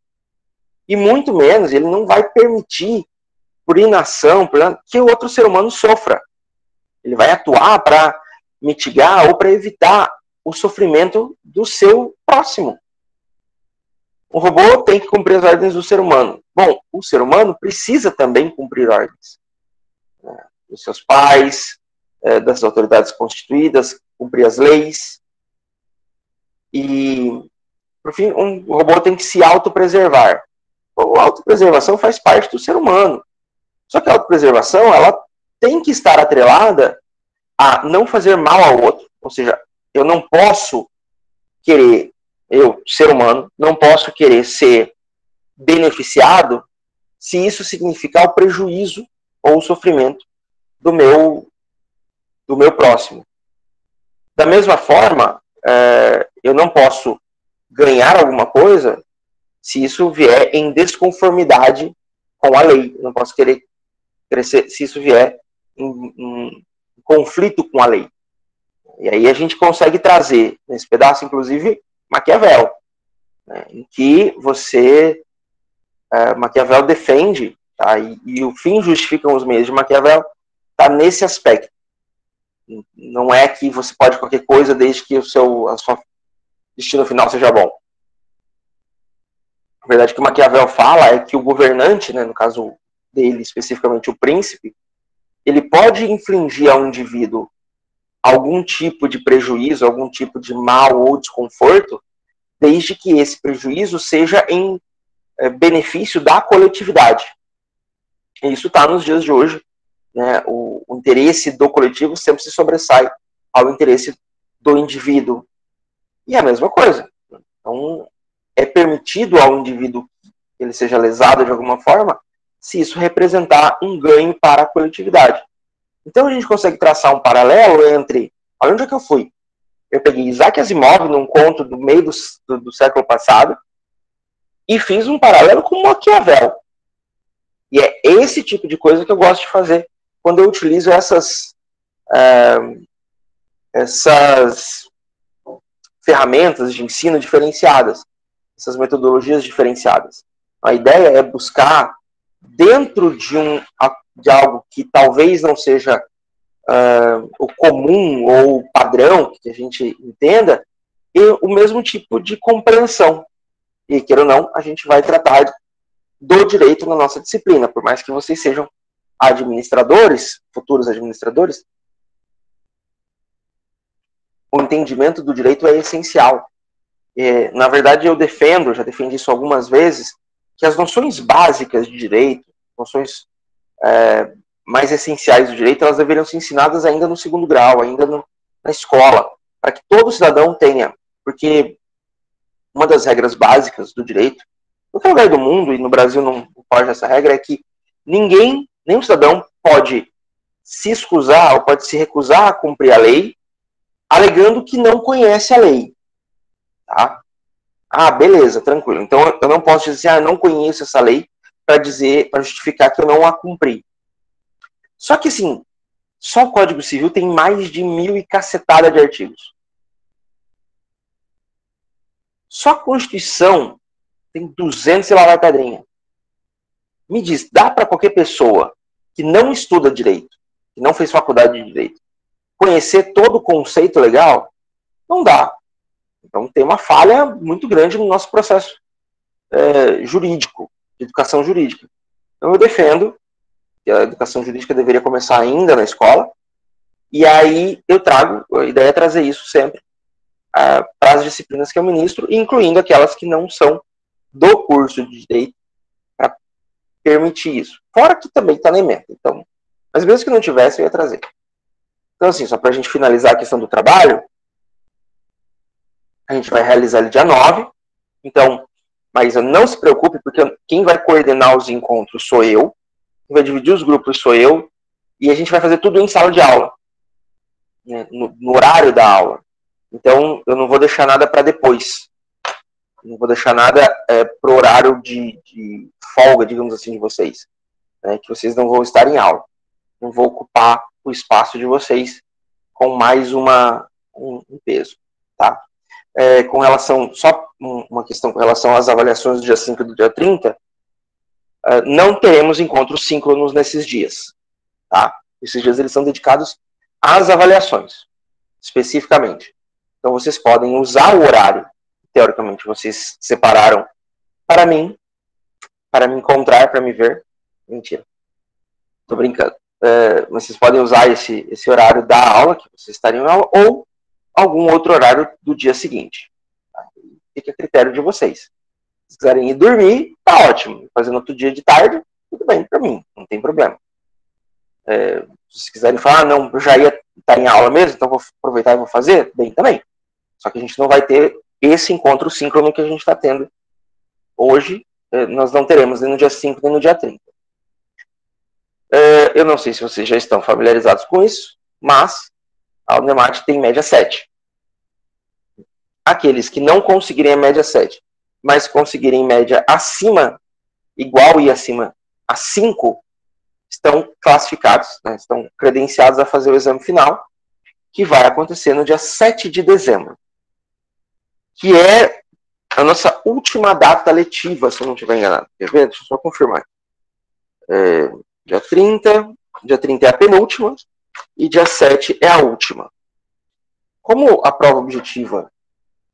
E muito menos, ele não vai permitir, por inação, que o outro ser humano sofra. Ele vai atuar para mitigar ou para evitar o sofrimento do seu próximo. O robô tem que cumprir as ordens do ser humano. Bom, o ser humano precisa também cumprir ordens. Dos seus pais, das autoridades constituídas, cumprir as leis. E, por fim, um robô tem que se autopreservar. A autopreservação faz parte do ser humano. Só que a autopreservação, ela tem que estar atrelada a não fazer mal ao outro. Ou seja, eu não posso querer, eu, ser humano, não posso querer ser beneficiado se isso significar o prejuízo ou o sofrimento do meu próximo. Da mesma forma, eu não posso ganhar alguma coisa se isso vier em desconformidade com a lei. Eu não posso querer crescer se isso vier em conflito com a lei. E aí a gente consegue trazer, nesse pedaço, inclusive, Maquiavel, né, em que Maquiavel defende, tá, e o fim justifica os meios de Maquiavel, está nesse aspecto. Não é que você pode qualquer coisa desde que a sua destino final seja bom. Na verdade, o que Maquiavel fala é que o governante, né, no caso dele especificamente o príncipe, ele pode infligir ao indivíduo algum tipo de prejuízo, algum tipo de mal ou desconforto, desde que esse prejuízo seja em benefício da coletividade. E isso está nos dias de hoje, né? O interesse do coletivo sempre se sobressai ao interesse do indivíduo. E é a mesma coisa. Então, é permitido ao indivíduo que ele seja lesado de alguma forma, se isso representar um ganho para a coletividade. Então, a gente consegue traçar um paralelo entre... Olha onde é que eu fui. Eu peguei Isaac Asimov, num conto do meio do século passado, e fiz um paralelo com Maquiavel. E é esse tipo de coisa que eu gosto de fazer quando eu utilizo essas ferramentas de ensino diferenciadas, essas metodologias diferenciadas. A ideia é buscar, dentro de algo que talvez não seja o comum ou o padrão que a gente entenda, e o mesmo tipo de compreensão. E, queira ou não, a gente vai tratar do direito na nossa disciplina, por mais que vocês sejam administradores, futuros administradores, o entendimento do direito é essencial. Na verdade, eu já defendi isso algumas vezes, que as noções básicas de direito, noções mais essenciais do direito, elas deveriam ser ensinadas ainda no segundo grau, ainda na escola, para que todo cidadão tenha, porque uma das regras básicas do direito, em qualquer lugar do mundo, e no Brasil não foge essa regra, é que nenhum cidadão pode se excusar ou pode se recusar a cumprir a lei, alegando que não conhece a lei. Tá? Ah, beleza, tranquilo. Então eu não posso dizer, eu não conheço essa lei, para justificar que eu não a cumpri. Só que, assim, só o Código Civil tem mais de 1000 e cacetada de artigos. Só a Constituição tem 200 e lá vai pedrinha. Me diz, dá para qualquer pessoa que não estuda direito, que não fez faculdade de direito, conhecer todo o conceito legal? Não dá. Então tem uma falha muito grande no nosso processo jurídico, de educação jurídica. Então eu defendo que a educação jurídica deveria começar ainda na escola, e aí a ideia é trazer isso sempre para as disciplinas que eu ministro, incluindo aquelas que não são do curso de direito, para permitir isso. Fora que também está na emenda. Então, mas mesmo que não tivesse, eu ia trazer. Então, assim, só para a gente finalizar a questão do trabalho, a gente vai realizar ele dia 9. Então, mas não se preocupe, porque quem vai coordenar os encontros sou eu, quem vai dividir os grupos sou eu, e a gente vai fazer tudo em sala de aula, né, no horário da aula. Então, eu não vou deixar nada para depois. Não vou deixar nada para o horário de folga, digamos assim, de vocês. Né, que vocês não vão estar em aula. Não vou ocupar o espaço de vocês com mais um peso. Tá? Com relação, só uma questão com relação às avaliações do dia 5 e do dia 30, não teremos encontros síncronos nesses dias. Tá? Esses dias eles são dedicados às avaliações, especificamente. Então vocês podem usar o horário, teoricamente vocês separaram para mim, para me encontrar, para me ver. Mentira. Tô brincando. Vocês podem usar esse horário da aula, que vocês estariam em aula, ou algum outro horário do dia seguinte. Tá? Fica a critério de vocês. Se quiserem ir dormir, tá ótimo. Fazendo outro dia de tarde, tudo bem para mim, não tem problema. Se quiserem falar, não, eu já ia estar em aula mesmo, então vou aproveitar e vou fazer, bem também. Só que a gente não vai ter esse encontro síncrono que a gente está tendo hoje. Nós não teremos nem no dia 5, nem no dia 30. Eu não sei se vocês já estão familiarizados com isso, mas a Unemat tem média 7. Aqueles que não conseguirem a média 7, mas conseguirem média acima, igual e acima a 5, estão classificados, né, estão credenciados a fazer o exame final, que vai acontecer no dia 7 de dezembro. Que é a nossa última data letiva, se eu não estiver enganado. Quer ver? Deixa eu só confirmar. Dia 30 é a penúltima, e dia 7 é a última. Como a prova objetiva,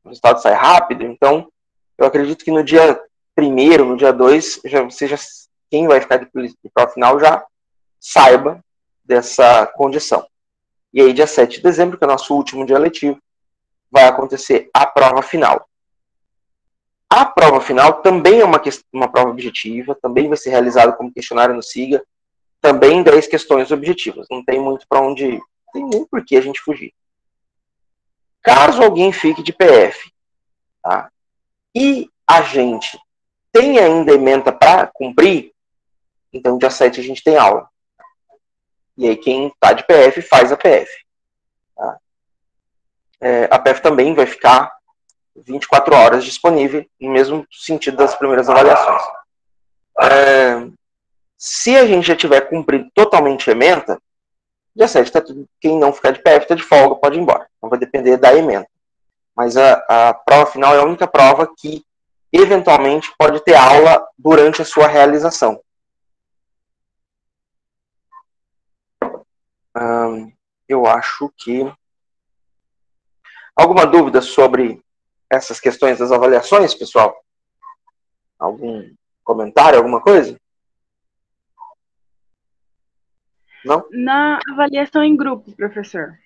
o resultado sai rápido, então eu acredito que no dia 1º, no dia 2, quem vai ficar de prova final já saiba dessa condição. E aí, dia 7 de dezembro, que é o nosso último dia letivo, vai acontecer a prova final. A prova final também é uma prova objetiva, também vai ser realizada como questionário no SIGA, também 10 questões objetivas. Não tem muito para onde, não tem nem por que a gente fugir. Caso alguém fique de PF, tá? E a gente tem ainda ementa para cumprir, então dia 7 a gente tem aula. E aí quem está de PF faz a PF. Tá? A PF também vai ficar 24 horas disponível, no mesmo sentido das primeiras avaliações. Se a gente já tiver cumprido totalmente a ementa, dia 7 tá tudo, quem não ficar de PF está de folga, pode ir embora. Não vai depender da ementa. Mas a prova final é a única prova que eventualmente pode ter aula durante a sua realização. Eu acho que... Alguma dúvida sobre essas questões das avaliações, pessoal? Algum comentário, alguma coisa? Não? Na avaliação em grupo, professor,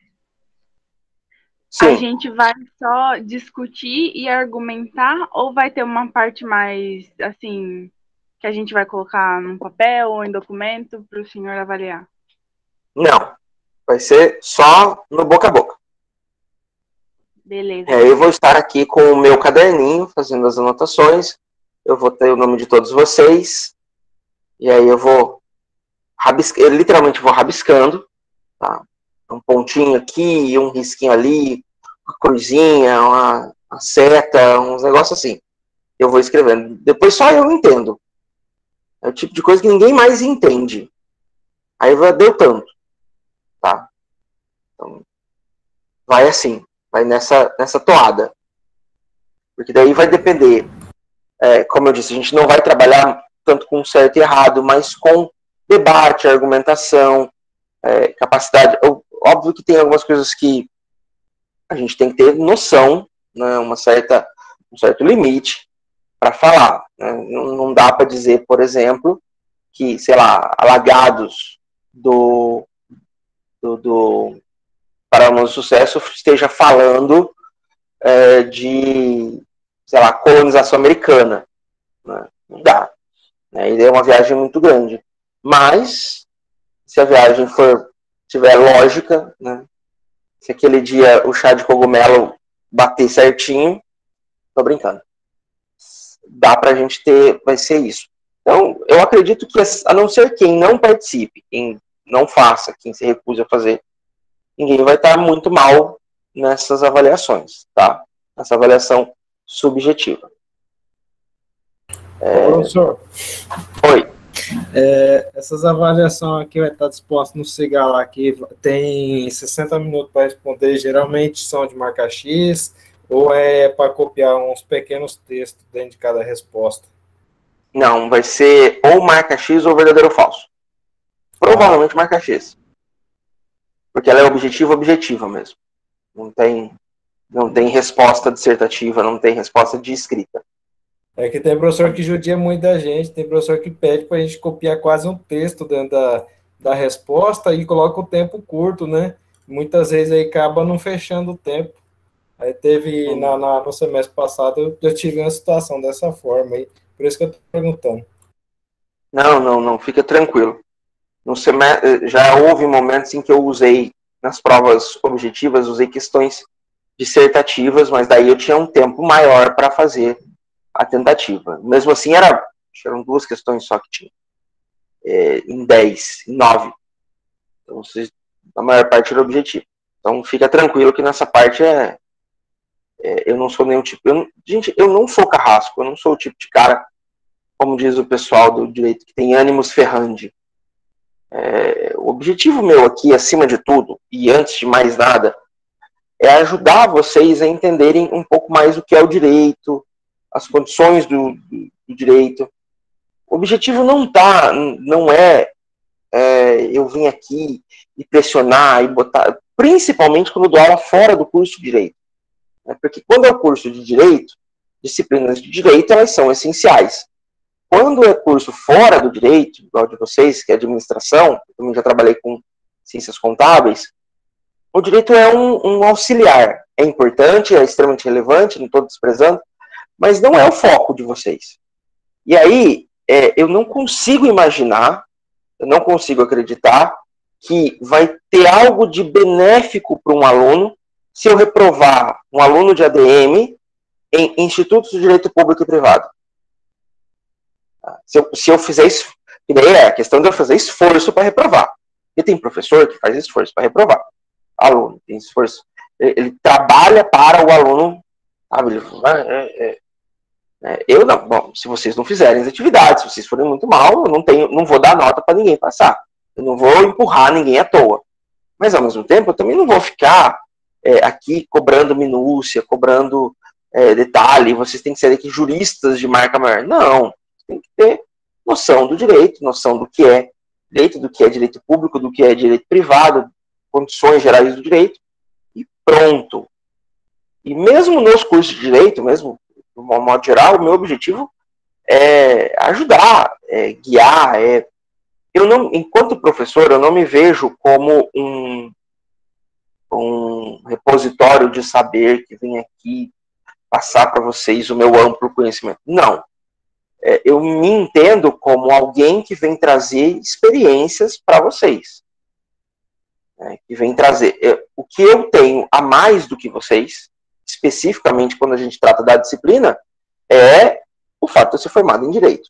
Sim. a gente vai só discutir e argumentar ou vai ter uma parte mais, assim, que a gente vai colocar num papel ou em documento para o senhor avaliar? Não. Vai ser só no boca a boca. Beleza. Eu vou estar aqui com o meu caderninho, fazendo as anotações. Eu vou ter o nome de todos vocês. E aí eu vou eu literalmente vou rabiscando. Tá? Um pontinho aqui, um risquinho ali, uma cruzinha, uma seta, uns negócios assim. Eu vou escrevendo. Depois só eu entendo. É o tipo de coisa que ninguém mais entende. Aí deu tanto. Tá? Então, vai assim. Vai nessa toada. Porque daí vai depender. Como eu disse, a gente não vai trabalhar tanto com certo e errado, mas com debate, argumentação, capacidade. Óbvio que tem algumas coisas que a gente tem que ter noção, né, um certo limite para falar. Né? Não dá para dizer, por exemplo, que, sei lá, alagados do Paralamas do Sucesso esteja falando de, sei lá, colonização americana. Né? Não dá. Né? E é uma viagem muito grande. Mas, se a viagem tiver lógica, né? Se aquele dia o chá de cogumelo bater certinho, tô brincando. Dá pra gente ter, vai ser isso. Então, eu acredito que, a não ser quem não participe, quem não faça, quem se recusa a fazer, ninguém vai estar muito mal nessas avaliações, tá? Nessa avaliação subjetiva. Professor. Oi. Essas avaliações aqui vai estar disposta no SIGA lá, que tem 60 minutos para responder, geralmente são de marca X, ou é para copiar uns pequenos textos dentro de cada resposta? Não, vai ser ou marca X ou verdadeiro ou falso. Provavelmente marca X. Porque ela é objetiva mesmo. Não tem resposta dissertativa, não tem resposta de escrita. É que tem professor que judia muito da gente, tem professor que pede para a gente copiar quase um texto dentro da resposta e coloca o tempo curto, né? Muitas vezes aí acaba não fechando o tempo. Aí teve, no semestre passado, eu tive uma situação dessa forma aí, por isso que eu estou perguntando. Não, fica tranquilo. No semestre, já houve momentos em que eu usei, nas provas objetivas, usei questões dissertativas, mas daí eu tinha um tempo maior para fazer a tentativa. Mesmo assim, eram 2 questões só que tinha. Em 10, em 9. Então, a maior parte era objetivo. Então, fica tranquilo que nessa parte eu não sou nenhum tipo... Gente, eu não sou carrasco, eu não sou o tipo de cara, como diz o pessoal do direito, que tem ânimos ferrandi. O objetivo meu aqui, acima de tudo, e antes de mais nada, é ajudar vocês a entenderem um pouco mais o que é o direito, as condições do direito. O objetivo não é eu vim aqui e pressionar e botar, principalmente quando eu dou aula fora do curso de Direito. Porque quando é o curso de Direito, disciplinas de Direito, elas são essenciais. Quando é curso fora do Direito, igual de vocês, que é Administração, eu também já trabalhei com Ciências Contábeis, o Direito é um auxiliar. É importante, é extremamente relevante, não estou desprezando, mas não é o foco de vocês. E aí, eu não consigo imaginar, eu não consigo acreditar que vai ter algo de benéfico para um aluno se eu reprovar um aluno de ADM em institutos de direito público e privado. Se eu fizer isso, que daí é a questão de eu fazer esforço para reprovar. E tem professor que faz esforço para reprovar. Aluno tem esforço. Ele trabalha para o aluno. Sabe? Eu não. Bom, se vocês não fizerem as atividades, se vocês forem muito mal, eu não vou dar nota para ninguém passar. Eu não vou empurrar ninguém à toa. Mas, ao mesmo tempo, eu também não vou ficar aqui cobrando minúcia, cobrando detalhe. Vocês têm que ser aqui juristas de marca maior. Não. Tem que ter noção do direito, noção do que é direito, do que é direito público, do que é direito privado, condições gerais do direito, e pronto. E mesmo nos cursos de direito, mesmo de um modo geral, o meu objetivo é ajudar, guiar. Eu não, enquanto professor, eu não me vejo como um repositório de saber que vem aqui passar para vocês o meu amplo conhecimento. Não. Eu me entendo como alguém que vem trazer experiências para vocês. Que vem trazer o que eu tenho a mais do que vocês, especificamente quando a gente trata da disciplina, é o fato de eu ser formado em Direito.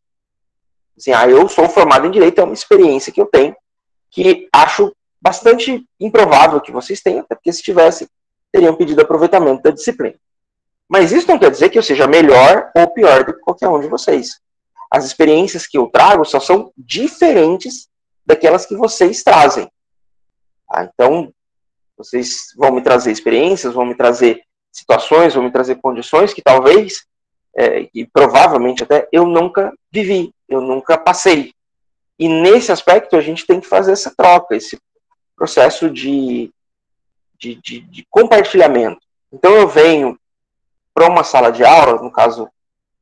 Assim, eu sou formado em Direito, é uma experiência que eu tenho, que acho bastante improvável que vocês tenham, até porque se tivesse, teriam pedido aproveitamento da disciplina. Mas isso não quer dizer que eu seja melhor ou pior do que qualquer um de vocês. As experiências que eu trago só são diferentes daquelas que vocês trazem. Então, vocês vão me trazer experiências, vão me trazer situações, vão me trazer condições que talvez, e provavelmente até, eu nunca vivi, eu nunca passei. E nesse aspecto a gente tem que fazer essa troca, esse processo de compartilhamento. Então eu venho para uma sala de aula, no caso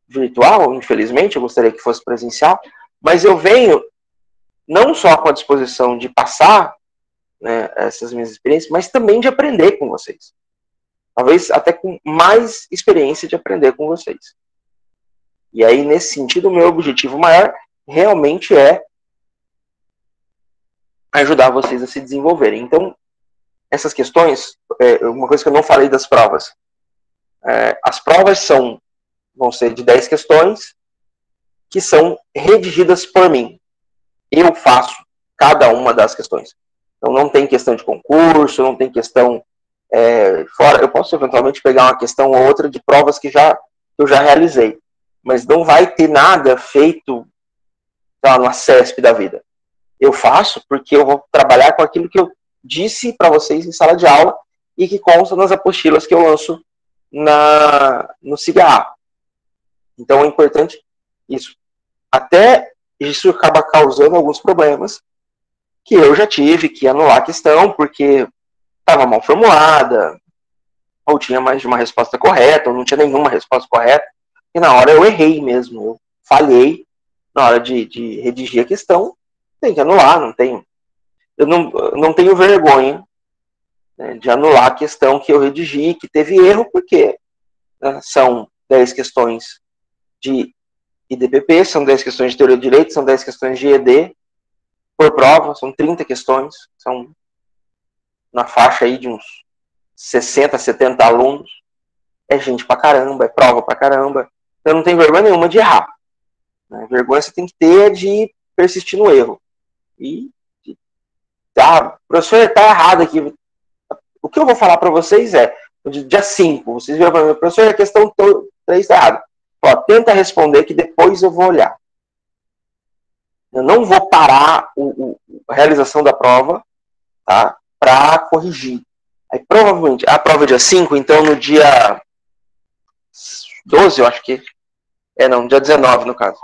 virtual, infelizmente, eu gostaria que fosse presencial, mas eu venho não só com a disposição de passar, né, essas minhas experiências, mas também de aprender com vocês. Talvez até com mais experiência de aprender com vocês. E aí, nesse sentido, o meu objetivo maior realmente é ajudar vocês a se desenvolverem. Então, essas questões, uma coisa que eu não falei das provas. As provas vão ser de 10 questões que são redigidas por mim. Eu faço cada uma das questões. Então não tem questão de concurso, não tem questão fora. Eu posso eventualmente pegar uma questão ou outra de provas que eu já realizei, mas não vai ter nada feito na CESP da vida. Eu faço porque eu vou trabalhar com aquilo que eu disse para vocês em sala de aula e que consta nas apostilas que eu lanço no SIGA. Então é importante isso. Até isso acaba causando alguns problemas que eu já tive que anular a questão porque estava mal formulada, ou tinha mais de uma resposta correta, ou não tinha nenhuma resposta correta, e na hora eu errei mesmo, eu falhei na hora de redigir a questão, tem que anular, eu não tenho vergonha, né, de anular a questão que eu redigi, que teve erro, porque são 10 questões de IDPP, são 10 questões de teoria do direito, são 10 questões de ED, por prova, são 30 questões, são na faixa aí de uns 60, 70 alunos, é gente pra caramba, é prova pra caramba, eu não tenho vergonha nenhuma de errar. Né? Vergonha você tem que ter de persistir no erro. E, professor, tá errado aqui. O que eu vou falar para vocês dia 5, vocês viram para mim, professor, a questão 3 está errada. Tenta responder que depois eu vou olhar. Eu não vou parar a realização da prova, tá, para corrigir. Aí provavelmente, a prova é dia 5, então no dia 12, eu acho que... dia 19 no caso.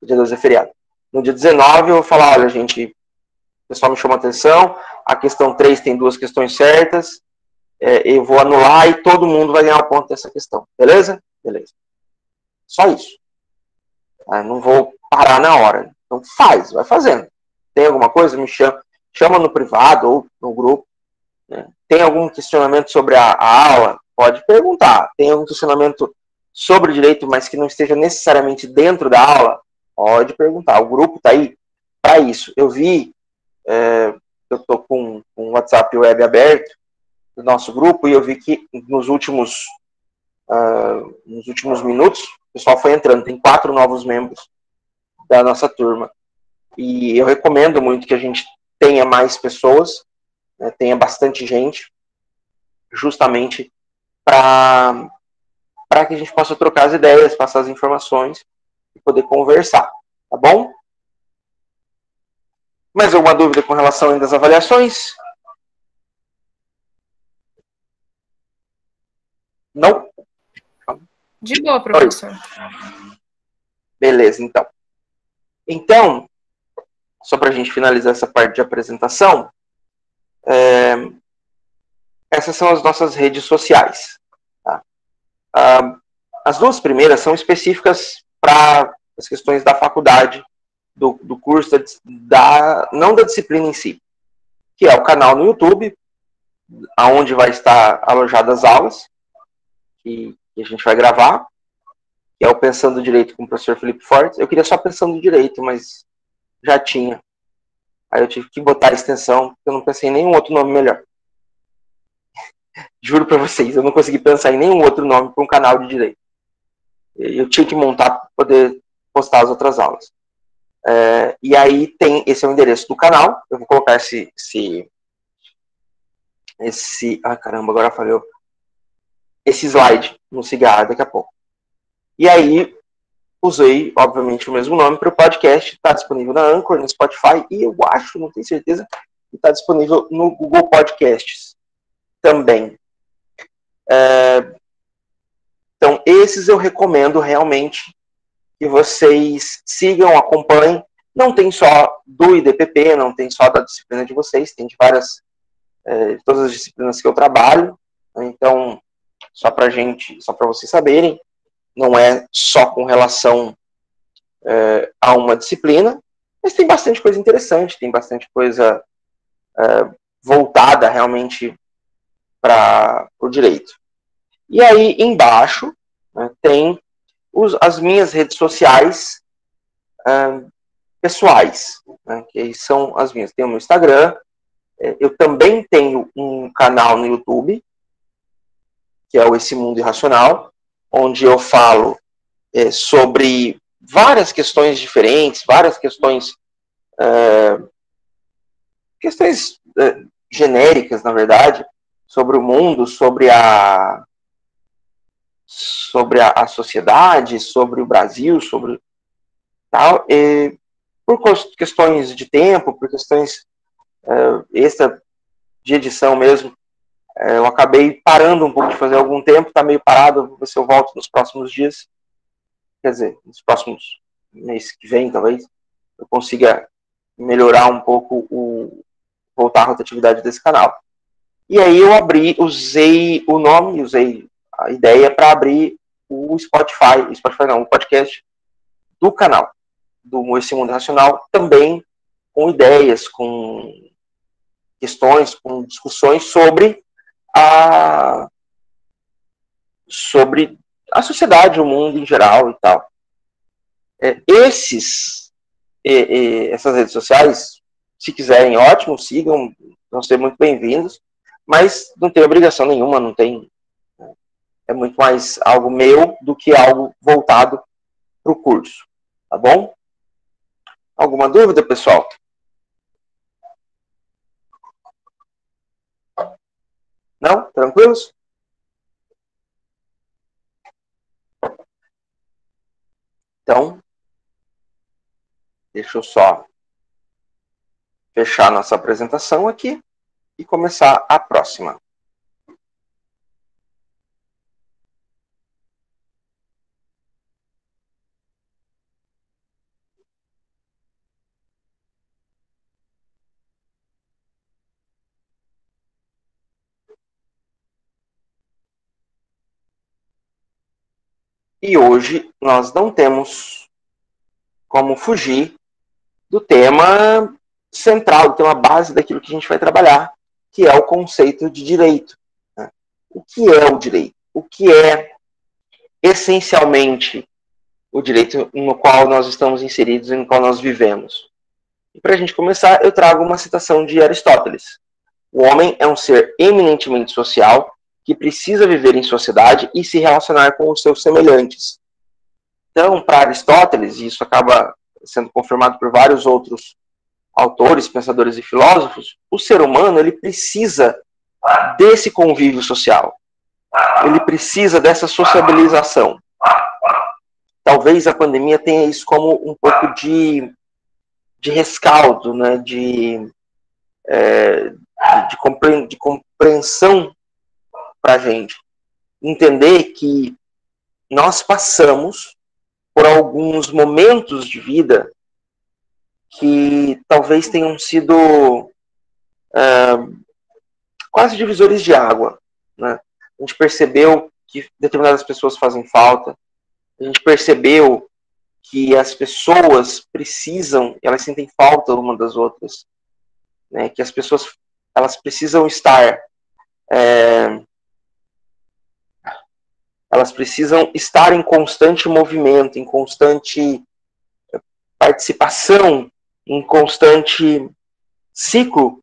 O dia 12 é feriado. No dia 19 eu vou falar, olha gente, pessoal me chamou a atenção, a questão 3 tem 2 questões certas, eu vou anular e todo mundo vai ganhar um ponto dessa questão, beleza? Beleza. Só isso. Não vou parar na hora. Então vai fazendo. Tem alguma coisa? Me chama no privado ou no grupo. Né? Tem algum questionamento sobre a aula? Pode perguntar. Tem algum questionamento sobre direito, mas que não esteja necessariamente dentro da aula? Pode perguntar. O grupo está aí para isso. Eu vi, eu estou com o WhatsApp web aberto do nosso grupo e eu vi que nos últimos minutos o pessoal foi entrando. Tem 4 novos membros da nossa turma. E eu recomendo muito que a gente tenha mais pessoas, né, tenha bastante gente, justamente para que a gente possa trocar as ideias, passar as informações e poder conversar, tá bom? Mais alguma dúvida com relação ainda às avaliações? Não? De boa, professor. Beleza, então. Então, só para a gente finalizar essa parte de apresentação, essas são as nossas redes sociais. Tá? As 2 primeiras são específicas para as questões da faculdade, do curso, não da disciplina em si, que é o canal no YouTube, onde vai estar alojadas as aulas, que a gente vai gravar, que é o Pensando Direito com o professor Felipe Fortes. Eu queria só Pensando Direito, mas já tinha. Aí eu tive que botar a extensão, porque eu não pensei em nenhum outro nome melhor. Juro para vocês, eu não consegui pensar em nenhum outro nome para um canal de direito. Eu tinha que montar para poder postar as outras aulas. E aí esse é o endereço do canal. Eu vou colocar esse caramba, agora falhou. Esse slide no cigarro daqui a pouco. E aí usei, obviamente, o mesmo nome para o podcast. Está disponível na Anchor, no Spotify e eu acho, não tenho certeza, que está disponível no Google Podcasts também. Então, esses eu recomendo realmente que vocês sigam, acompanhem. Não tem só do IDPP, não tem só da disciplina de vocês, tem de todas as disciplinas que eu trabalho. Então, só para vocês saberem, não é só com relação a uma disciplina, mas tem bastante coisa interessante, tem bastante coisa voltada realmente para o direito. E aí, embaixo, né, tem as minhas redes sociais pessoais, né, que são as minhas. Tem o meu Instagram, eu também tenho um canal no YouTube, que é o Esse Mundo Irracional, onde eu falo sobre várias questões diferentes, várias questões genéricas, na verdade, sobre o mundo, sobre a sociedade, sobre o Brasil, sobre tal, por questões de tempo, por questões extra de edição mesmo, eu acabei parando um pouco de fazer algum tempo, está meio parado, vou ver se eu volto nos próximos dias, quer dizer, nos próximos meses que vem, talvez, eu consiga melhorar um pouco voltar à rotatividade desse canal. E aí eu usei o nome, usei a ideia para abrir o o podcast do canal, do Esse Mundo Racional, também com ideias, com questões, com discussões sobre a sociedade, o mundo em geral e tal. Essas redes sociais, se quiserem, ótimo, sigam, vão ser muito bem-vindos, mas não tem obrigação nenhuma, não tem. É muito mais algo meu do que algo voltado para o curso, tá bom? Alguma dúvida, pessoal? Não? Tranquilos? Então, deixa eu só fechar nossa apresentação aqui e começar a próxima. E hoje nós não temos como fugir do tema central, do tema base daquilo que a gente vai trabalhar, que é o conceito de direito. Né? O que é o direito? O que é essencialmente o direito no qual nós estamos inseridos e no qual nós vivemos? E para a gente começar, eu trago uma citação de Aristóteles. O homem é um ser eminentemente social que precisa viver em sociedade e se relacionar com os seus semelhantes. Então, para Aristóteles, e isso acaba sendo confirmado por vários outros autores, pensadores e filósofos, o ser humano ele precisa desse convívio social. Ele precisa dessa sociabilização. Talvez a pandemia tenha isso como um pouco de rescaldo, né, de compreensão para a gente. Entender que nós passamos por alguns momentos de vida que talvez tenham sido quase divisores de água. Né? A gente percebeu que determinadas pessoas fazem falta, a gente percebeu que as pessoas precisam, elas sentem falta uma das outras, né? Que as pessoas elas precisam estar em constante movimento, em constante participação, em constante ciclo,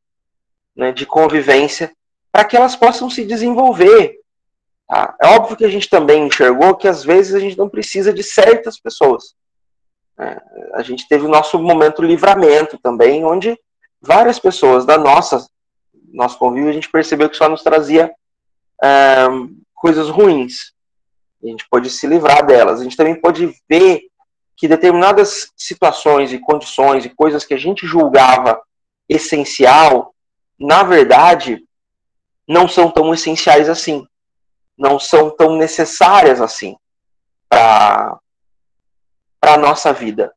né, de convivência, para que elas possam se desenvolver. Tá? É óbvio que a gente também enxergou que às vezes a gente não precisa de certas pessoas. A gente teve o nosso momento livramento também, onde várias pessoas da nosso convívio, a gente percebeu que só nos trazia coisas ruins. A gente pôde se livrar delas. A gente também pôde ver que determinadas situações e condições e coisas que a gente julgava essencial, na verdade, não são tão essenciais assim. Não são tão necessárias assim para a nossa vida.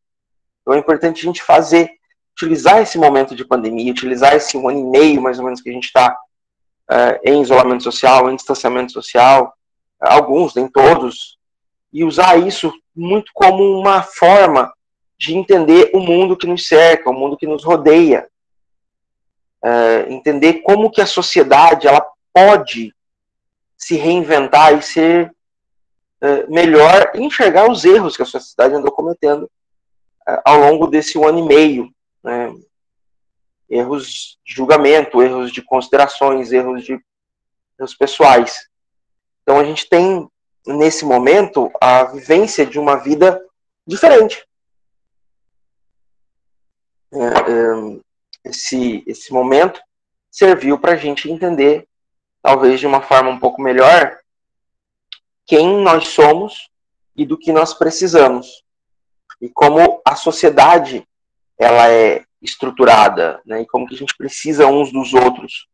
Então é importante a gente utilizar esse momento de pandemia, utilizar esse 1 ano e meio, mais ou menos, que a gente está em isolamento social, em distanciamento social, alguns, nem todos, e usar isso muito como uma forma de entender o mundo que nos cerca, o mundo que nos rodeia. Entender como que a sociedade ela pode se reinventar e ser melhor e enxergar os erros que a sociedade andou cometendo ao longo desse 1 ano e meio. Né? Erros de julgamento, erros de considerações, erros pessoais. Então a gente tem, nesse momento, a vivência de uma vida diferente. Esse momento serviu para a gente entender, talvez de uma forma um pouco melhor, quem nós somos e do que nós precisamos. E como a sociedade ela é estruturada, né? E como que a gente precisa uns dos outros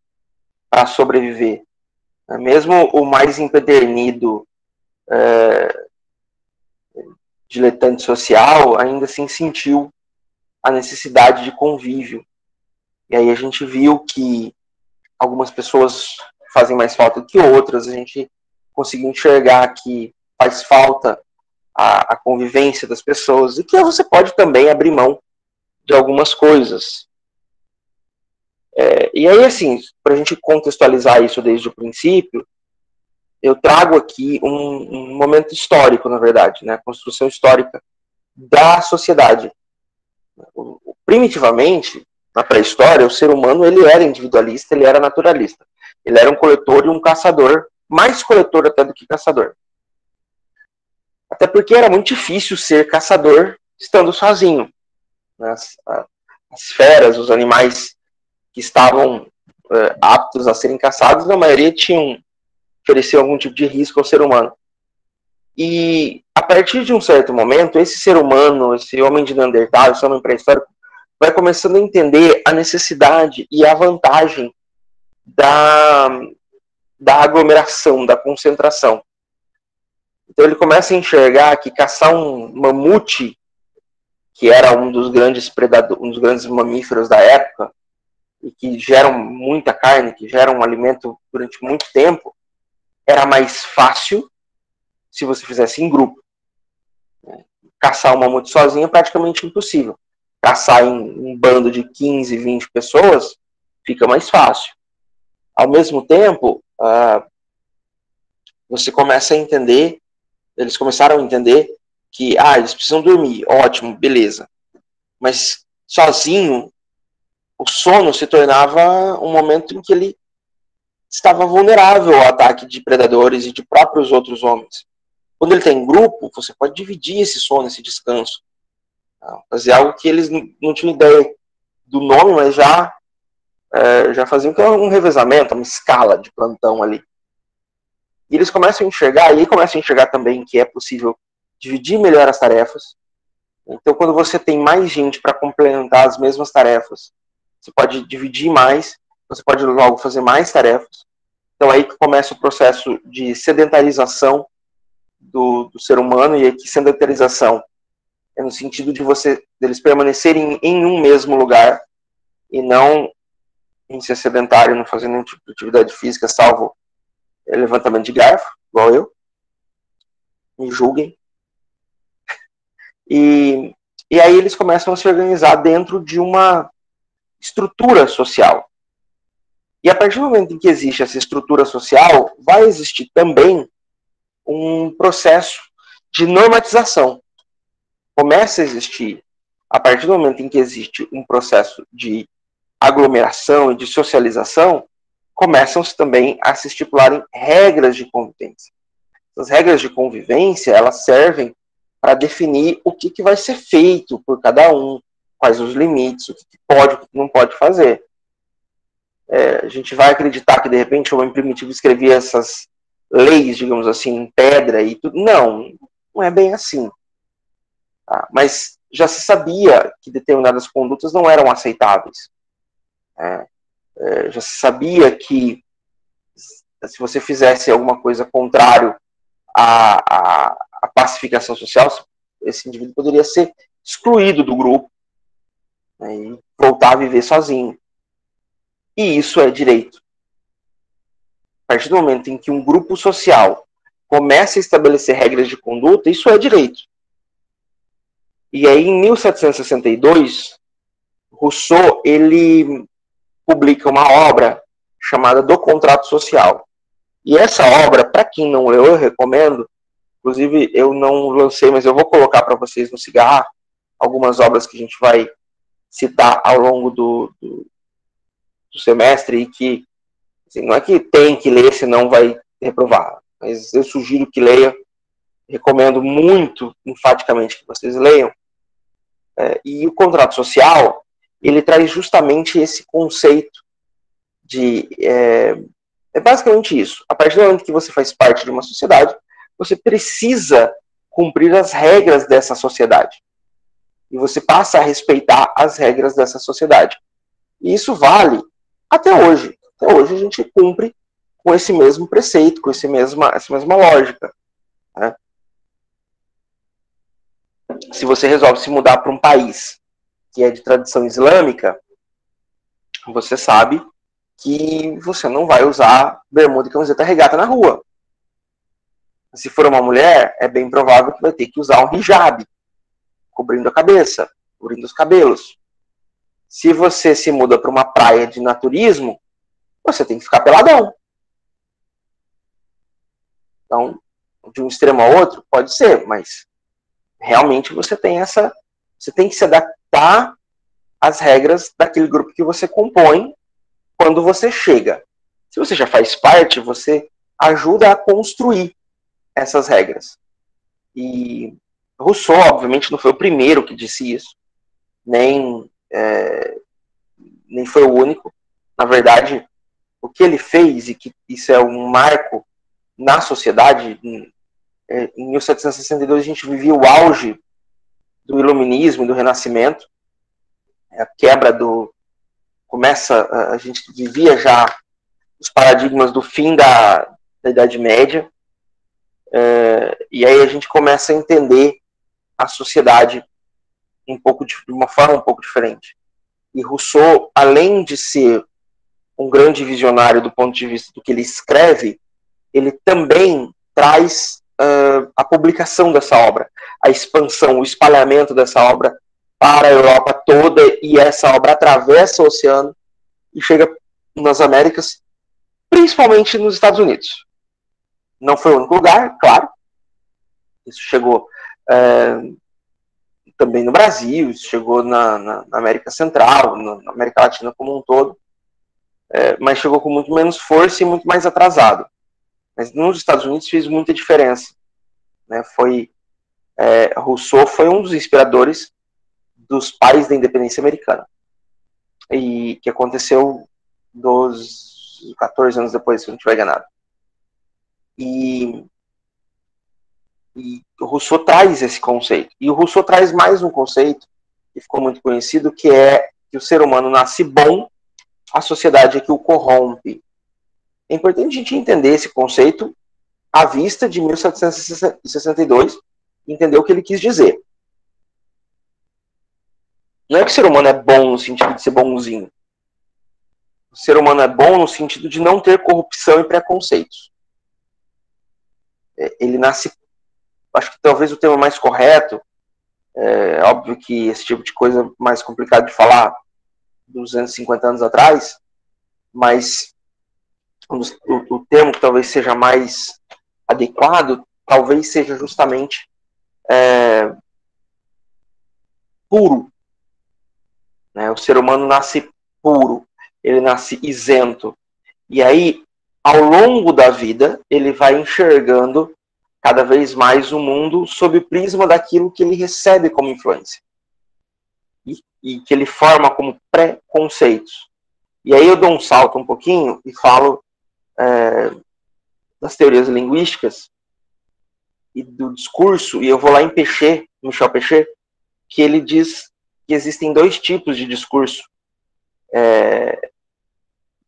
para sobreviver. Mesmo o mais empedernido diletante social ainda assim sentiu a necessidade de convívio. E aí a gente viu que algumas pessoas fazem mais falta do que outras, a gente conseguiu enxergar que faz falta a convivência das pessoas e que você pode também abrir mão de algumas coisas. E aí, assim, para a gente contextualizar isso desde o princípio, eu trago aqui um momento histórico, na verdade, né, a construção histórica da sociedade. Primitivamente, na pré-história, o ser humano ele era individualista, ele era naturalista. Ele era um coletor e um caçador, mais coletor até do que caçador. Até porque era muito difícil ser caçador estando sozinho. As feras, os animais que estavam aptos a serem caçados, na maioria ofereciam algum tipo de risco ao ser humano. E a partir de um certo momento, esse ser humano, esse homem de Neandertal, esse homem pré-histórico, vai começando a entender a necessidade e a vantagem da aglomeração, da concentração. Então ele começa a enxergar que caçar um mamute, que era um dos grandes mamíferos da época, e que geram muita carne, que geram um alimento durante muito tempo, era mais fácil se você fizesse em grupo. Caçar um mamute sozinho é praticamente impossível. Caçar em um bando de 15, 20 pessoas fica mais fácil. Ao mesmo tempo, você começa a entender, eles começaram a entender que eles precisam dormir, ótimo, beleza. Mas sozinho, o sono se tornava um momento em que ele estava vulnerável ao ataque de predadores e de próprios outros homens. Quando ele está em grupo, você pode dividir esse sono, esse descanso. Fazer algo que eles não tinham ideia do nome, mas já faziam que é um revezamento, uma escala de plantão ali. E eles começam a enxergar, e aí começam a enxergar também que é possível dividir melhor as tarefas. Então, quando você tem mais gente para complementar as mesmas tarefas, você pode dividir mais, você pode logo fazer mais tarefas. Então, aí que começa o processo de sedentarização do ser humano, e aqui sedentarização é no sentido de deles permanecerem em um mesmo lugar e não em ser sedentário, não fazer nenhum tipo de atividade física, salvo levantamento de garfo, igual eu. Me julguem. E aí eles começam a se organizar dentro de uma estrutura social. E a partir do momento em que existe essa estrutura social, vai existir também um processo de normatização. Começa a existir, a partir do momento em que existe um processo de aglomeração e de socialização, começam-se também a se estipularem regras de convivência. As regras de convivência, elas servem para definir o que vai ser feito por cada um, quais os limites, o que pode, o que não pode fazer. A gente vai acreditar que, de repente, o homem primitivo escrevia essas leis, digamos assim, em pedra e tudo. Não é bem assim. Mas já se sabia que determinadas condutas não eram aceitáveis. Já se sabia que se você fizesse alguma coisa contrário à pacificação social, esse indivíduo poderia ser excluído do grupo, e voltar a viver sozinho. E isso é direito. A partir do momento em que um grupo social começa a estabelecer regras de conduta, isso é direito. E aí, em 1762, Rousseau, ele publica uma obra chamada Do Contrato Social. E essa obra, para quem não leu, eu recomendo. Inclusive, eu não lancei, mas eu vou colocar para vocês no Cigarra algumas obras que a gente vai citar ao longo do semestre, e que assim, não é que tem que ler, senão vai reprovar. Mas eu sugiro que leia. Recomendo muito, enfaticamente, que vocês leiam. E o contrato social, ele traz justamente esse conceito de... É basicamente isso. A partir do momento que você faz parte de uma sociedade, você precisa cumprir as regras dessa sociedade. E você passa a respeitar as regras dessa sociedade. E isso vale até hoje. Até hoje a gente cumpre com esse mesmo preceito, com essa mesma lógica. Né? Se você resolve se mudar para um país que é de tradição islâmica, você sabe que você não vai usar bermuda e camiseta regata na rua. Se for uma mulher, é bem provável que vai ter que usar um hijab, cobrindo a cabeça, cobrindo os cabelos. Se você se muda para uma praia de naturismo, você tem que ficar peladão. Então, de um extremo a outro, pode ser, mas realmente você tem que se adaptar às regras daquele grupo que você compõe quando você chega. Se você já faz parte, você ajuda a construir essas regras. E Rousseau, obviamente, não foi o primeiro que disse isso, nem foi o único. Na verdade, o que ele fez, e que isso é um marco na sociedade, em 1762 a gente vivia o auge do iluminismo e do renascimento, a quebra a gente vivia já os paradigmas do fim da Idade Média, e aí a gente começa a entender a sociedade de uma forma um pouco diferente. E Rousseau, além de ser um grande visionário do ponto de vista do que ele escreve, ele também traz a publicação dessa obra, a expansão, o espalhamento dessa obra para a Europa toda, e essa obra atravessa o oceano e chega nas Américas, principalmente nos Estados Unidos. Não foi o único lugar, claro. Isso chegou também no Brasil, isso chegou na América Central, na América Latina como um todo, mas chegou com muito menos força e muito mais atrasado. Mas nos Estados Unidos fez muita diferença. Né? Rousseau foi um dos inspiradores dos pais da independência americana. E que aconteceu 14 anos depois, se eu não estiver enganado. E o Rousseau traz esse conceito. E o Rousseau traz mais um conceito que ficou muito conhecido, que é que o ser humano nasce bom, a sociedade é que o corrompe. É importante a gente entender esse conceito à vista de 1762 e entender o que ele quis dizer. Não é que o ser humano é bom no sentido de ser bonzinho. O ser humano é bom no sentido de não ter corrupção e preconceitos. Ele nasce... Acho que talvez o termo mais correto, óbvio que esse tipo de coisa é mais complicado de falar 250 anos atrás, mas o termo que talvez seja mais adequado, talvez seja justamente puro. Né? O ser humano nasce puro, ele nasce isento. E aí, ao longo da vida, ele vai enxergando cada vez mais o mundo sob o prisma daquilo que ele recebe como influência. E que ele forma como preconceitos. E aí eu dou um salto um pouquinho e falo das teorias linguísticas e do discurso, e eu vou lá em Péchet, Michel Péchet, que ele diz que existem dois tipos de discurso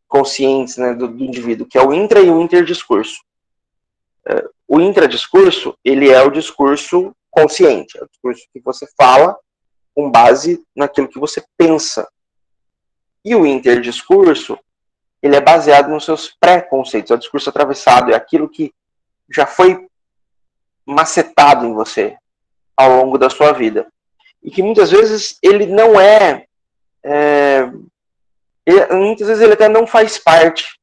conscientes, né, do indivíduo, que é o intra e o interdiscurso. O intradiscurso, ele é o discurso consciente, é o discurso que você fala com base naquilo que você pensa. E o interdiscurso, ele é baseado nos seus preconceitos, é o discurso atravessado, é aquilo que já foi macetado em você ao longo da sua vida. E que muitas vezes ele não muitas vezes ele até não faz parte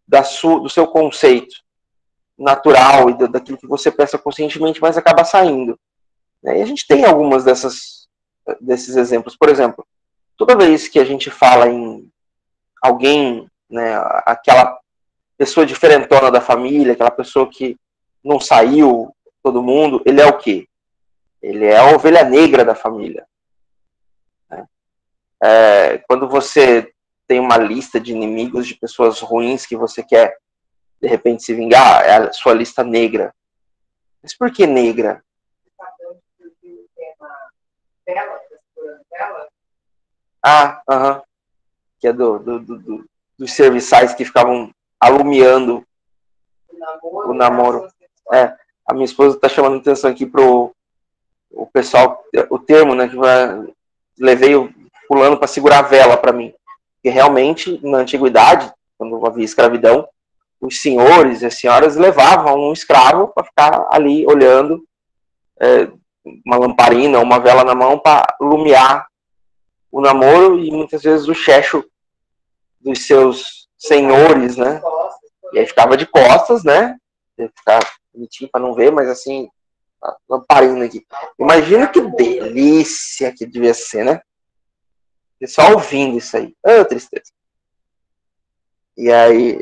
do seu conceito natural e daquilo que você pensa conscientemente, mas acaba saindo. E a gente tem algumas desses exemplos. Por exemplo, toda vez que a gente fala em alguém, né, aquela pessoa diferentona da família, aquela pessoa que não saiu todo mundo, ele é o quê? Ele é a ovelha negra da família. Quando você tem uma lista de inimigos, de pessoas ruins que você quer, de repente, se vingar, é a sua lista negra. Mas por que negra? Que é dos serviçais que ficavam alumiando o namoro. A minha esposa está chamando atenção aqui pro o pessoal, o termo, né, que levei o fulano para segurar a vela para mim. Porque realmente, na antiguidade, quando havia escravidão, os senhores e as senhoras levavam um escravo para ficar ali olhando uma lamparina, uma vela na mão para iluminar o namoro, e muitas vezes o checho dos seus senhores, né? E aí ficava de costas, né? Ficar bonitinho para não ver, mas assim, a lamparina aqui. Imagina que delícia que devia ser, né? Só ouvindo isso aí. Tristeza. E aí,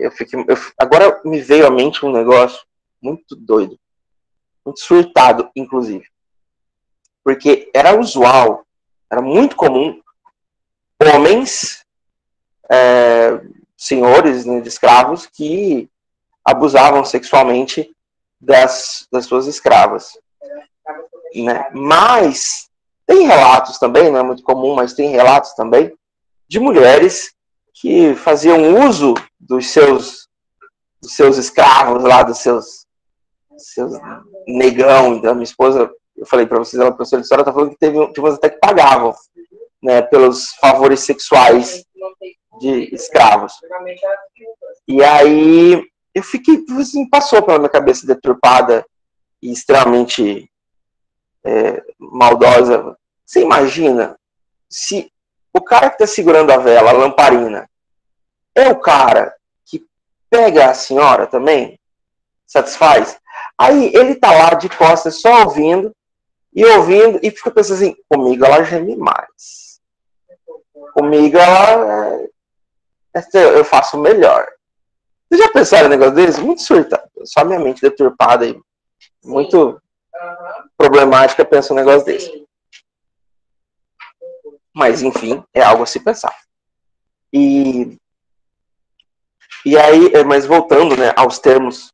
agora me veio à mente um negócio muito doido. Muito surtado, inclusive. Porque era usual, era muito comum, homens, senhores, né, de escravos, que abusavam sexualmente das suas escravas. Né? Mas tem relatos também, não é muito comum, mas tem relatos também de mulheres que faziam uso dos seus escravos lá, dos seus negão. Então, minha esposa, eu falei para vocês, ela é professora de história, tá falando que teve umas até que pagavam, né, pelos favores sexuais de escravos. E aí eu fiquei, assim, passou pela minha cabeça deturpada e extremamente maldosa. Você imagina se o cara que está segurando a vela, a lamparina, é o cara que pega a senhora também, satisfaz? Aí ele tá lá de costas só ouvindo e fica pensando assim, comigo ela geme mais. Comigo ela eu faço melhor. Vocês já pensaram em negócio desse? Muito surtado. Só minha mente deturpada e muito problemática pensa um negócio desse. Mas, enfim, é algo a se pensar. E aí, mas voltando, né, aos termos,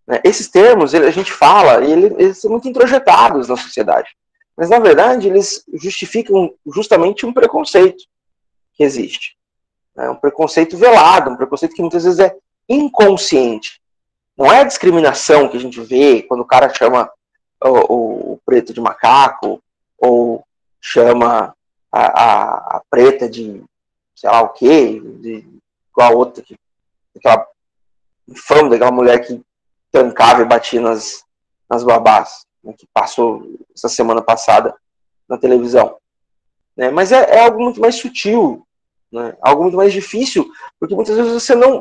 né, esses termos, a gente fala, e eles são muito introjetados na sociedade. Mas, na verdade, eles justificam justamente um preconceito que existe. Né, um preconceito velado, um preconceito que muitas vezes é inconsciente. Não é a discriminação que a gente vê quando o cara chama o preto de macaco, ou chama a preta de sei lá o quê, igual a outra, aquela infame daquela mulher que tancava e batia nas babás, né, que passou essa semana passada na televisão. Né? Mas é algo muito mais sutil, né? Algo muito mais difícil, porque muitas vezes você não,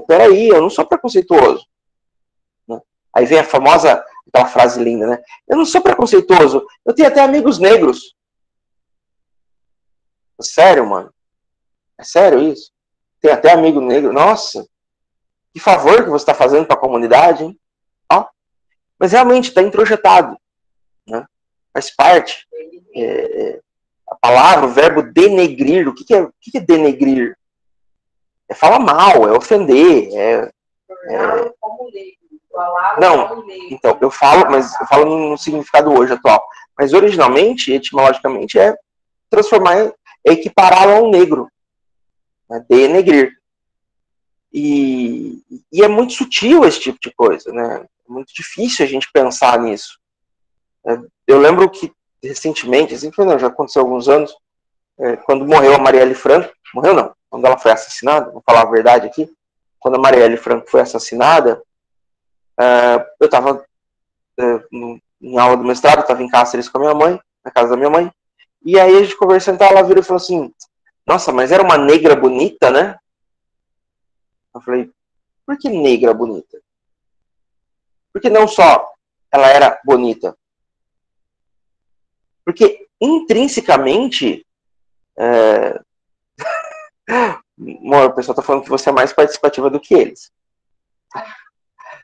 peraí, eu não sou preconceituoso. Né? Aí vem a famosa, aquela frase linda, né? Eu não sou preconceituoso, eu tenho até amigos negros. Sério, mano? É sério isso? Tem até amigo negro? Nossa, que favor que você está fazendo para a comunidade, hein? Ó, mas realmente está introjetado, né? Faz parte. A palavra, o verbo denegrir, o que é denegrir? É falar mal, é ofender, Não, então, eu falo, mas eu falo no significado hoje atual. Mas originalmente, etimologicamente, é transformar, é equipará-lo a um negro. Né? Denegrir. E é muito sutil esse tipo de coisa, né? É muito difícil a gente pensar nisso. Eu lembro que recentemente, assim, já aconteceu há alguns anos, quando morreu a Marielle Franco, morreu não, quando ela foi assassinada, vou falar a verdade aqui, quando a Marielle Franco foi assassinada, eu estava em aula do mestrado, estava em Cáceres com a minha mãe, na casa da minha mãe, e aí a gente conversando, ela virou e falou assim, nossa, mas era uma negra bonita, né? Eu falei, por que negra bonita? Porque não só ela era bonita, porque intrinsecamente o pessoal tá falando que você é mais participativa do que eles.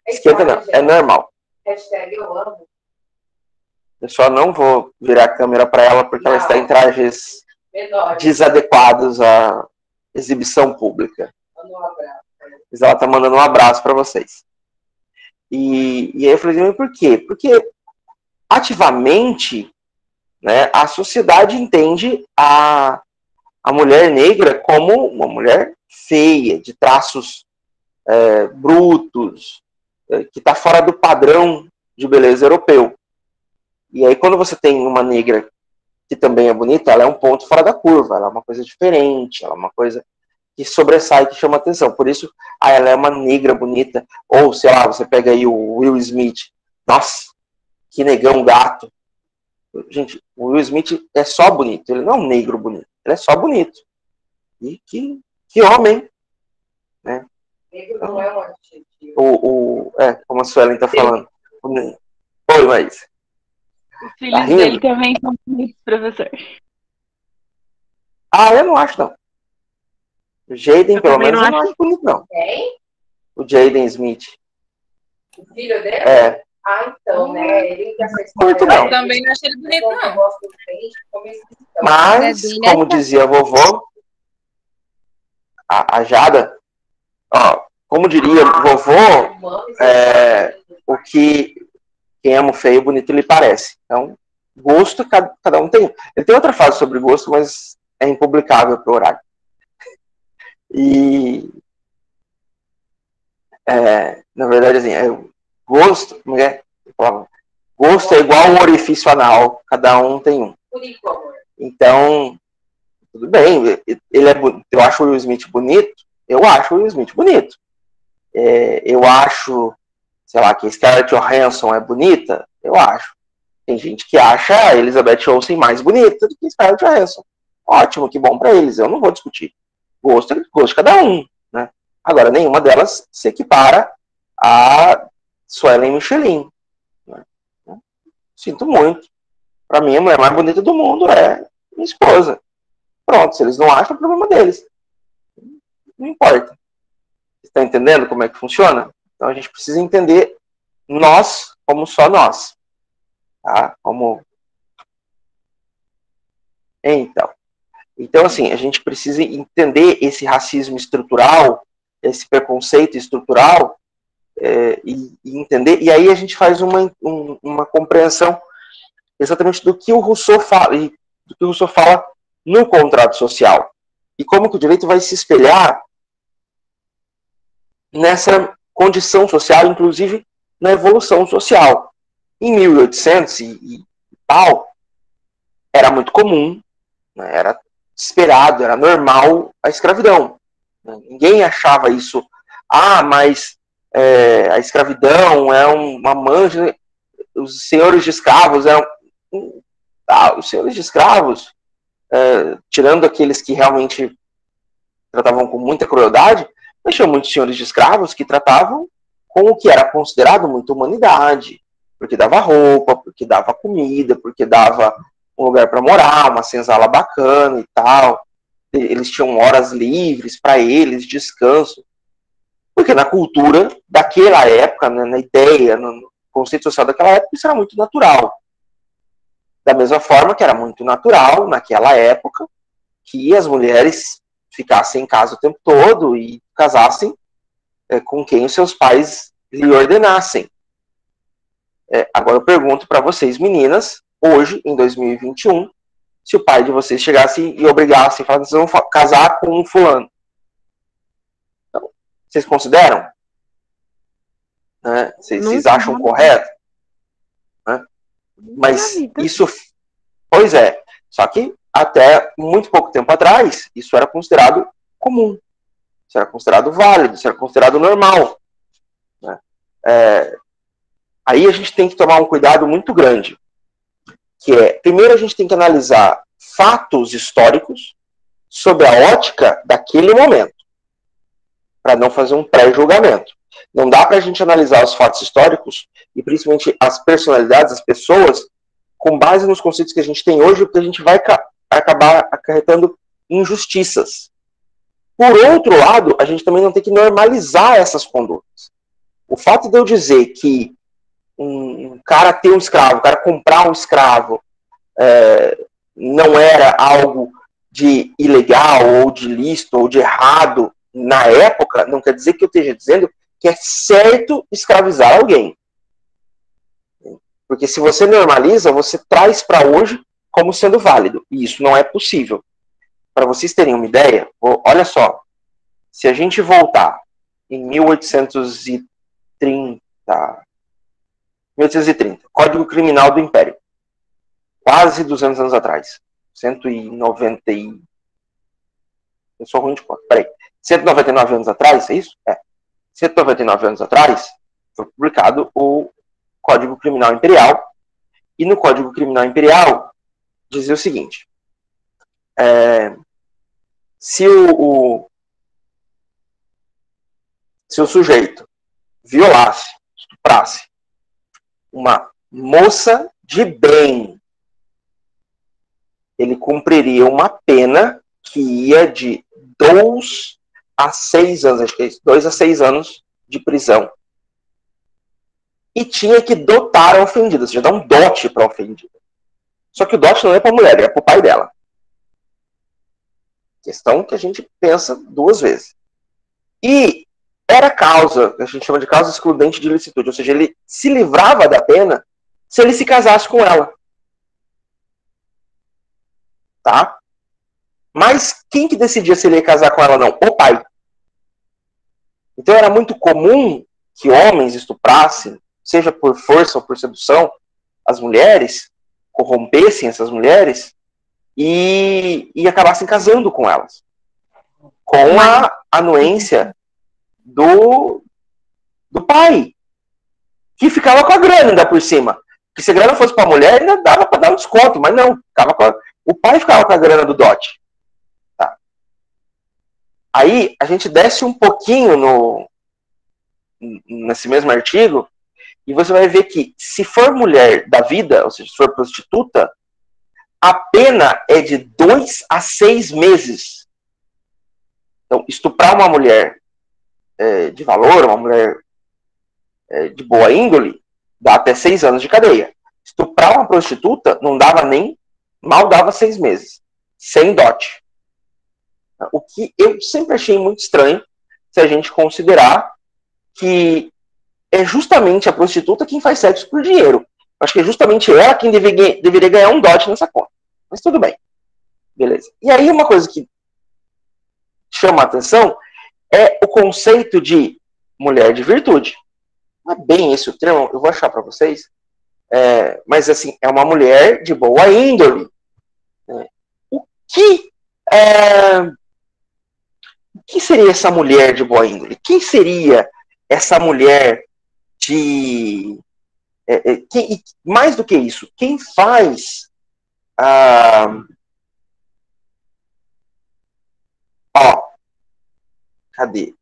Esquenta não, é normal. Hashtag eu amo. Eu só não vou virar a câmera para ela porque ela está em trajes desadequados à exibição pública. Mas ela tá mandando um abraço para vocês. E aí eu falei, mas por quê? Porque ativamente, né, a sociedade entende a mulher negra como uma mulher feia, de traços brutos, que está fora do padrão de beleza europeu. E aí quando você tem uma negra que também é bonita, ela é um ponto fora da curva, ela é uma coisa diferente, ela é uma coisa que sobressai, que chama atenção. Por isso, ela é uma negra bonita. Ou, sei lá, você pega aí o Will Smith. Nossa, que negão gato. Gente, o Will Smith é só bonito. Ele não é um negro bonito. Ele é só bonito. E que homem. Né? Negro não é um adjetivo. Como a Suelen tá falando. Oi, Maísa. Os filhos dele também são bonitos, professor. Eu não acho, não. O Jaden, pelo menos, eu não acho bonito, não. Quem? O Jaden Smith. O filho dele? É. Então, né? Ele muito não. Eu também não achei ele bonito, não. Mas, como dizia a vovó, a Jada, como diria vovô, quem ama o feio, bonito lhe parece. Então, gosto, cada um tem. Ele tem outra frase sobre gosto, mas é impublicável pro horário. E na verdade, assim, gosto, gosto é igual um orifício anal, cada um tem um. Então, tudo bem, eu acho o Will Smith bonito, eu acho o Will Smith bonito. Eu acho, sei lá, que a Scarlett Johansson é bonita, eu acho. Tem gente que acha a Elizabeth Olsen mais bonita do que a Scarlett Johansson. Ótimo, que bom para eles, eu não vou discutir. Gosto é gosto de cada um, né? Agora, nenhuma delas se equipara a Suelen Michelin. Né? Sinto muito. Para mim, a mulher mais bonita do mundo é minha esposa. Pronto, se eles não acham, é o problema deles. Não importa. Você está entendendo como é que funciona? Então a gente precisa entender nós como só nós. Tá? Então, assim, a gente precisa entender esse racismo estrutural, esse preconceito estrutural, e entender, e aí a gente faz uma compreensão exatamente do que o Rousseau fala, e do que o Rousseau fala no contrato social. E como que o direito vai se espelhar nessa condição social, inclusive na evolução social. Em 1800 e tal, era muito comum, né, era esperado, era normal a escravidão. Né? Ninguém achava isso, mas a escravidão é uma mancha, os senhores de escravos eram... os senhores de escravos, tirando aqueles que realmente tratavam com muita crueldade, mas tinha muitos senhores de escravos que tratavam com o que era considerado muita humanidade, porque dava roupa, porque dava comida, porque dava um lugar para morar, uma senzala bacana e tal. Eles tinham horas livres para eles, descanso. Porque na cultura daquela época, né, na ideia, no conceito social daquela época, isso era muito natural. Da mesma forma que era muito natural, naquela época, que as mulheres ficassem em casa o tempo todo e casassem com quem os seus pais lhe ordenassem. Agora eu pergunto para vocês, meninas, hoje, em 2021, se o pai de vocês chegasse e obrigasse a falar que vocês vão casar com um fulano. Então, vocês consideram? Vocês acham correto? Mas isso... Pois é. Só que até muito pouco tempo atrás, isso era considerado comum. Isso era considerado válido, isso era considerado normal. Né? Aí a gente tem que tomar um cuidado muito grande. Primeiro a gente tem que analisar fatos históricos sob a ótica daquele momento, para não fazer um pré-julgamento. Não dá para a gente analisar os fatos históricos, e principalmente as personalidades, as pessoas, com base nos conceitos que a gente tem hoje, porque a gente vai acabar acarretando injustiças. Por outro lado, a gente também não tem que normalizar essas condutas. O fato de eu dizer que um cara ter um escravo, um cara comprar um escravo, não era algo de ilegal, ou de ilícito, ou de errado na época, não quer dizer que eu esteja dizendo que é certo escravizar alguém. Porque se você normaliza, você traz para hoje como sendo válido. E isso não é possível. Para vocês terem uma ideia, olha só. Se a gente voltar em 1830, Código Criminal do Império. Quase 200 anos atrás. 190 e... Eu sou ruim de conta. Peraí. 199 anos atrás, é isso? 199 anos atrás, foi publicado o Código Criminal Imperial. E no Código Criminal Imperial dizia o seguinte: se o sujeito violasse, estuprasse uma moça de bem, ele cumpriria uma pena que ia de 2 a 6 anos, acho que é isso, 2 a 6 anos de prisão. E tinha que dotar a ofendida, ou seja, dar um dote para a ofendida. Só que o dote não é para a mulher, é para o pai dela. Questão que a gente pensa 2 vezes. E era causa, a gente chama de causa excludente de ilicitude, ou seja, ele se livrava da pena se ele se casasse com ela. Tá? Mas quem que decidia se ele ia casar com ela ou não? O pai. Então era muito comum que homens estuprassem, seja por força ou por sedução, as mulheres, corrompessem essas mulheres e acabassem casando com elas. Com a anuência do pai. que ficava com a grana ainda por cima. Porque se a grana fosse para a mulher, ainda dava para dar um desconto, mas não, o pai ficava com a grana do dote. Tá? Aí a gente desce um pouquinho nesse mesmo artigo e você vai ver que se for mulher da vida, ou seja, se for prostituta, a pena é de 2 a 6 meses. Então, estuprar uma mulher de valor, uma mulher de boa índole, dá até 6 anos de cadeia. Estuprar uma prostituta não dava mal dava 6 meses, sem dote. O que eu sempre achei muito estranho, se a gente considerar que é justamente a prostituta quem faz sexo por dinheiro. Acho que é justamente ela quem deveria ganhar um dote nessa conta. Mas tudo bem. Beleza. E aí uma coisa que chama a atenção é o conceito de mulher de virtude. Não é bem esse o termo, eu vou achar para vocês. Mas assim, é uma mulher de boa índole. O que seria essa mulher de boa índole? Quem seria essa mulher de... mais do que isso, quem faz... cadê?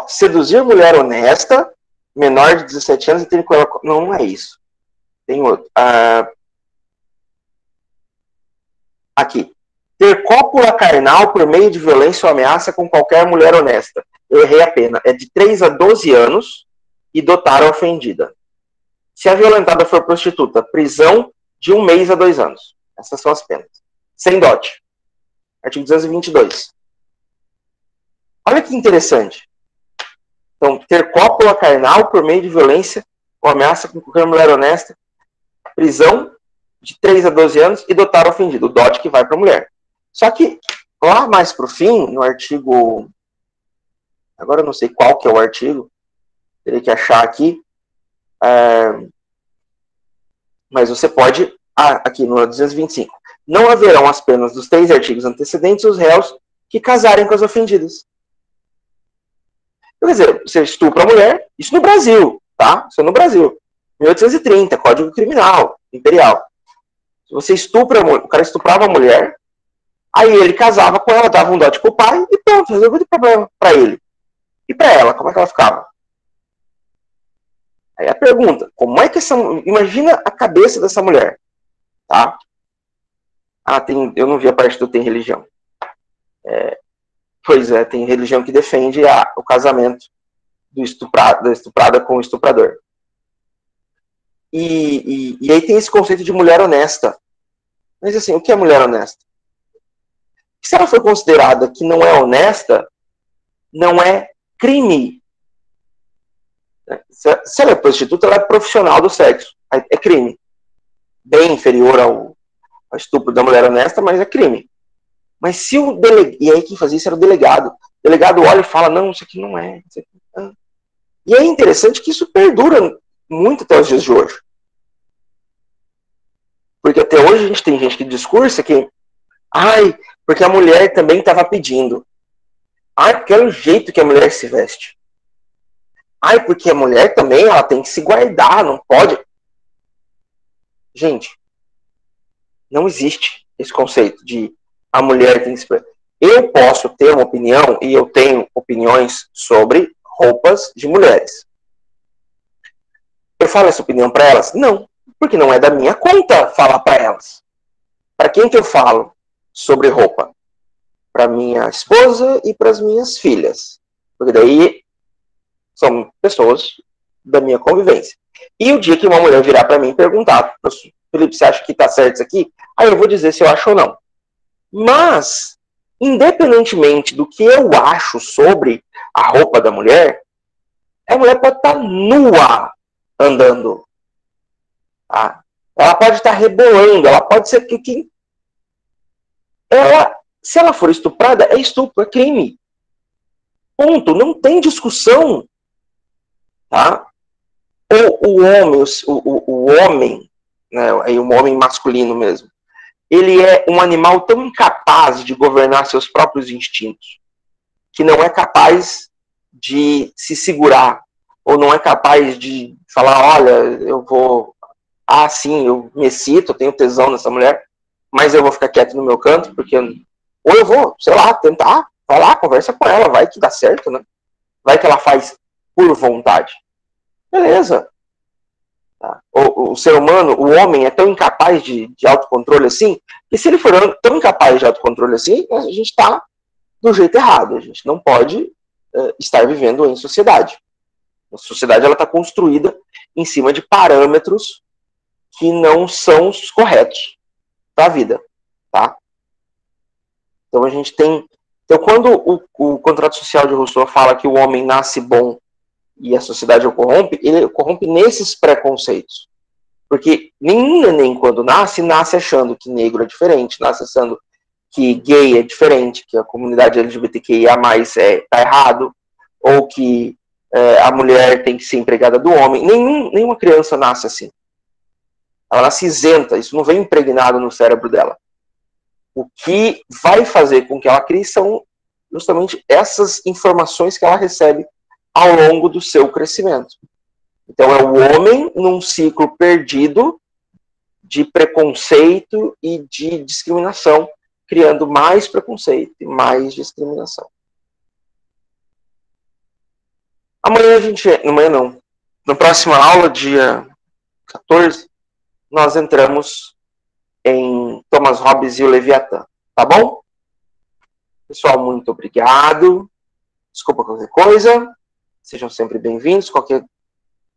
Seduzir mulher honesta, menor de 17 anos e ter com ela... Não é isso. Tem outro. Aqui. Ter cópula carnal por meio de violência ou ameaça com qualquer mulher honesta. Eu errei a pena. É de 3 a 12 anos e dotar a ofendida. Se a violentada for prostituta, prisão de 1 mês a 2 anos. Essas são as penas. Sem dote. Artigo 222. Olha que interessante. Então, ter cópula carnal por meio de violência ou ameaça com qualquer mulher honesta, prisão de 3 a 12 anos e dotar o ofendido. O dote que vai para a mulher. Só que, lá mais para o fim, no artigo... Agora eu não sei qual que é o artigo. Teria que achar aqui. Mas você pode... aqui no 225. Não haverão as penas dos 3 artigos antecedentes os réus que casarem com as ofendidas. Quer dizer, você estupra a mulher, isso no Brasil, tá? Isso é no Brasil. 1830, Código Criminal, Imperial. Se você estupra, o cara estuprava a mulher, aí ele casava com ela, dava um dote pro pai e pronto, resolveu o problema pra ele. E pra ela, como é que ela ficava? Aí a pergunta, como é que imagina a cabeça dessa mulher, tá? Eu não vi a parte do tem religião. Pois é, tem religião que defende o casamento da estuprada com o estuprador. E aí tem esse conceito de mulher honesta. Mas assim, o que é mulher honesta? Se ela for considerada que não é honesta, não é crime. Se ela é prostituta, ela é profissional do sexo. É crime. Bem inferior ao estupro da mulher honesta, mas é crime. Mas se o delegado... E aí quem fazia isso era o delegado. O delegado olha e fala, não, isso aqui não é. Isso aqui não é. E é interessante que isso perdura muito até os dias de hoje. Porque até hoje a gente tem gente que discursa que... porque a mulher também estava pedindo. Porque é o jeito que a mulher se veste. Porque a mulher também ela tem que se guardar, não pode. Gente, não existe esse conceito de a mulher tem que se... Eu posso ter uma opinião, e eu tenho opiniões sobre roupas de mulheres. Eu falo essa opinião para elas? Não, porque não é da minha conta falar para elas. Para quem que eu falo sobre roupa? Para minha esposa e para as minhas filhas. Porque daí são pessoas da minha convivência. E o dia que uma mulher virar para mim e perguntar, Felipe, você acha que está certo isso aqui? Aí eu vou dizer se eu acho ou não. Mas, independentemente do que eu acho sobre a roupa da mulher, a mulher pode estar nua andando. Tá? Ela pode estar rebolando, ela pode ser que se ela for estuprada, é estupro, é crime. Ponto, não tem discussão. Tá? O homem, né, aí um homem masculino mesmo, ele é um animal tão incapaz de governar seus próprios instintos, que não é capaz de se segurar, ou não é capaz de falar, olha, eu vou, sim, eu me excito, eu tenho tesão nessa mulher, mas eu vou ficar quieto no meu canto, porque, ou eu vou, sei lá, tentar, vai lá, conversa com ela, vai que dá certo, né? Vai que ela faz por vontade. Beleza. Tá? O ser humano, o homem, é tão incapaz de autocontrole assim, que se ele for tão incapaz de autocontrole assim, a gente está do jeito errado. A gente não pode estar vivendo em sociedade. A sociedade está construída em cima de parâmetros que não são os corretos para a vida. Tá? Então a gente tem... Então quando o contrato social de Rousseau fala que o homem nasce bom e a sociedade o corrompe, ele o corrompe nesses preconceitos. Porque nenhum neném, quando nasce achando que negro é diferente, nasce achando que gay é diferente, que a comunidade LGBTQIA+, tá errado, ou que a mulher tem que ser empregada do homem. Nenhuma criança nasce assim. Ela nasce isenta, isso não vem impregnado no cérebro dela. O que vai fazer com que ela crie são justamente essas informações que ela recebe ao longo do seu crescimento. Então é o homem num ciclo perdido de preconceito e de discriminação, criando mais preconceito e mais discriminação. Amanhã amanhã não. Na próxima aula, dia 14, nós entramos em Thomas Hobbes e o Leviatã. Tá bom? Pessoal, muito obrigado. Desculpa qualquer coisa. Sejam sempre bem-vindos. Qualquer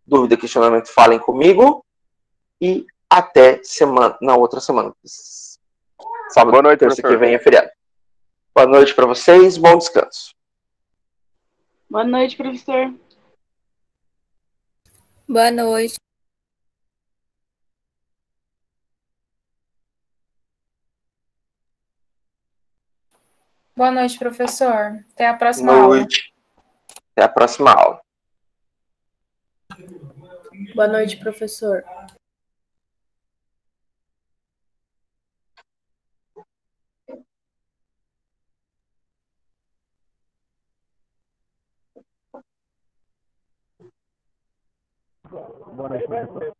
dúvida, questionamento, falem comigo. E até na outra semana. Sábado, Boa noite, terça professor. que vem é feriado. Boa noite para vocês. Bom descanso. Boa noite, professor. Boa noite. Boa noite, professor. Até a próxima Boa aula. noite. Até a próxima aula. Boa noite, professor. Boa noite, professor.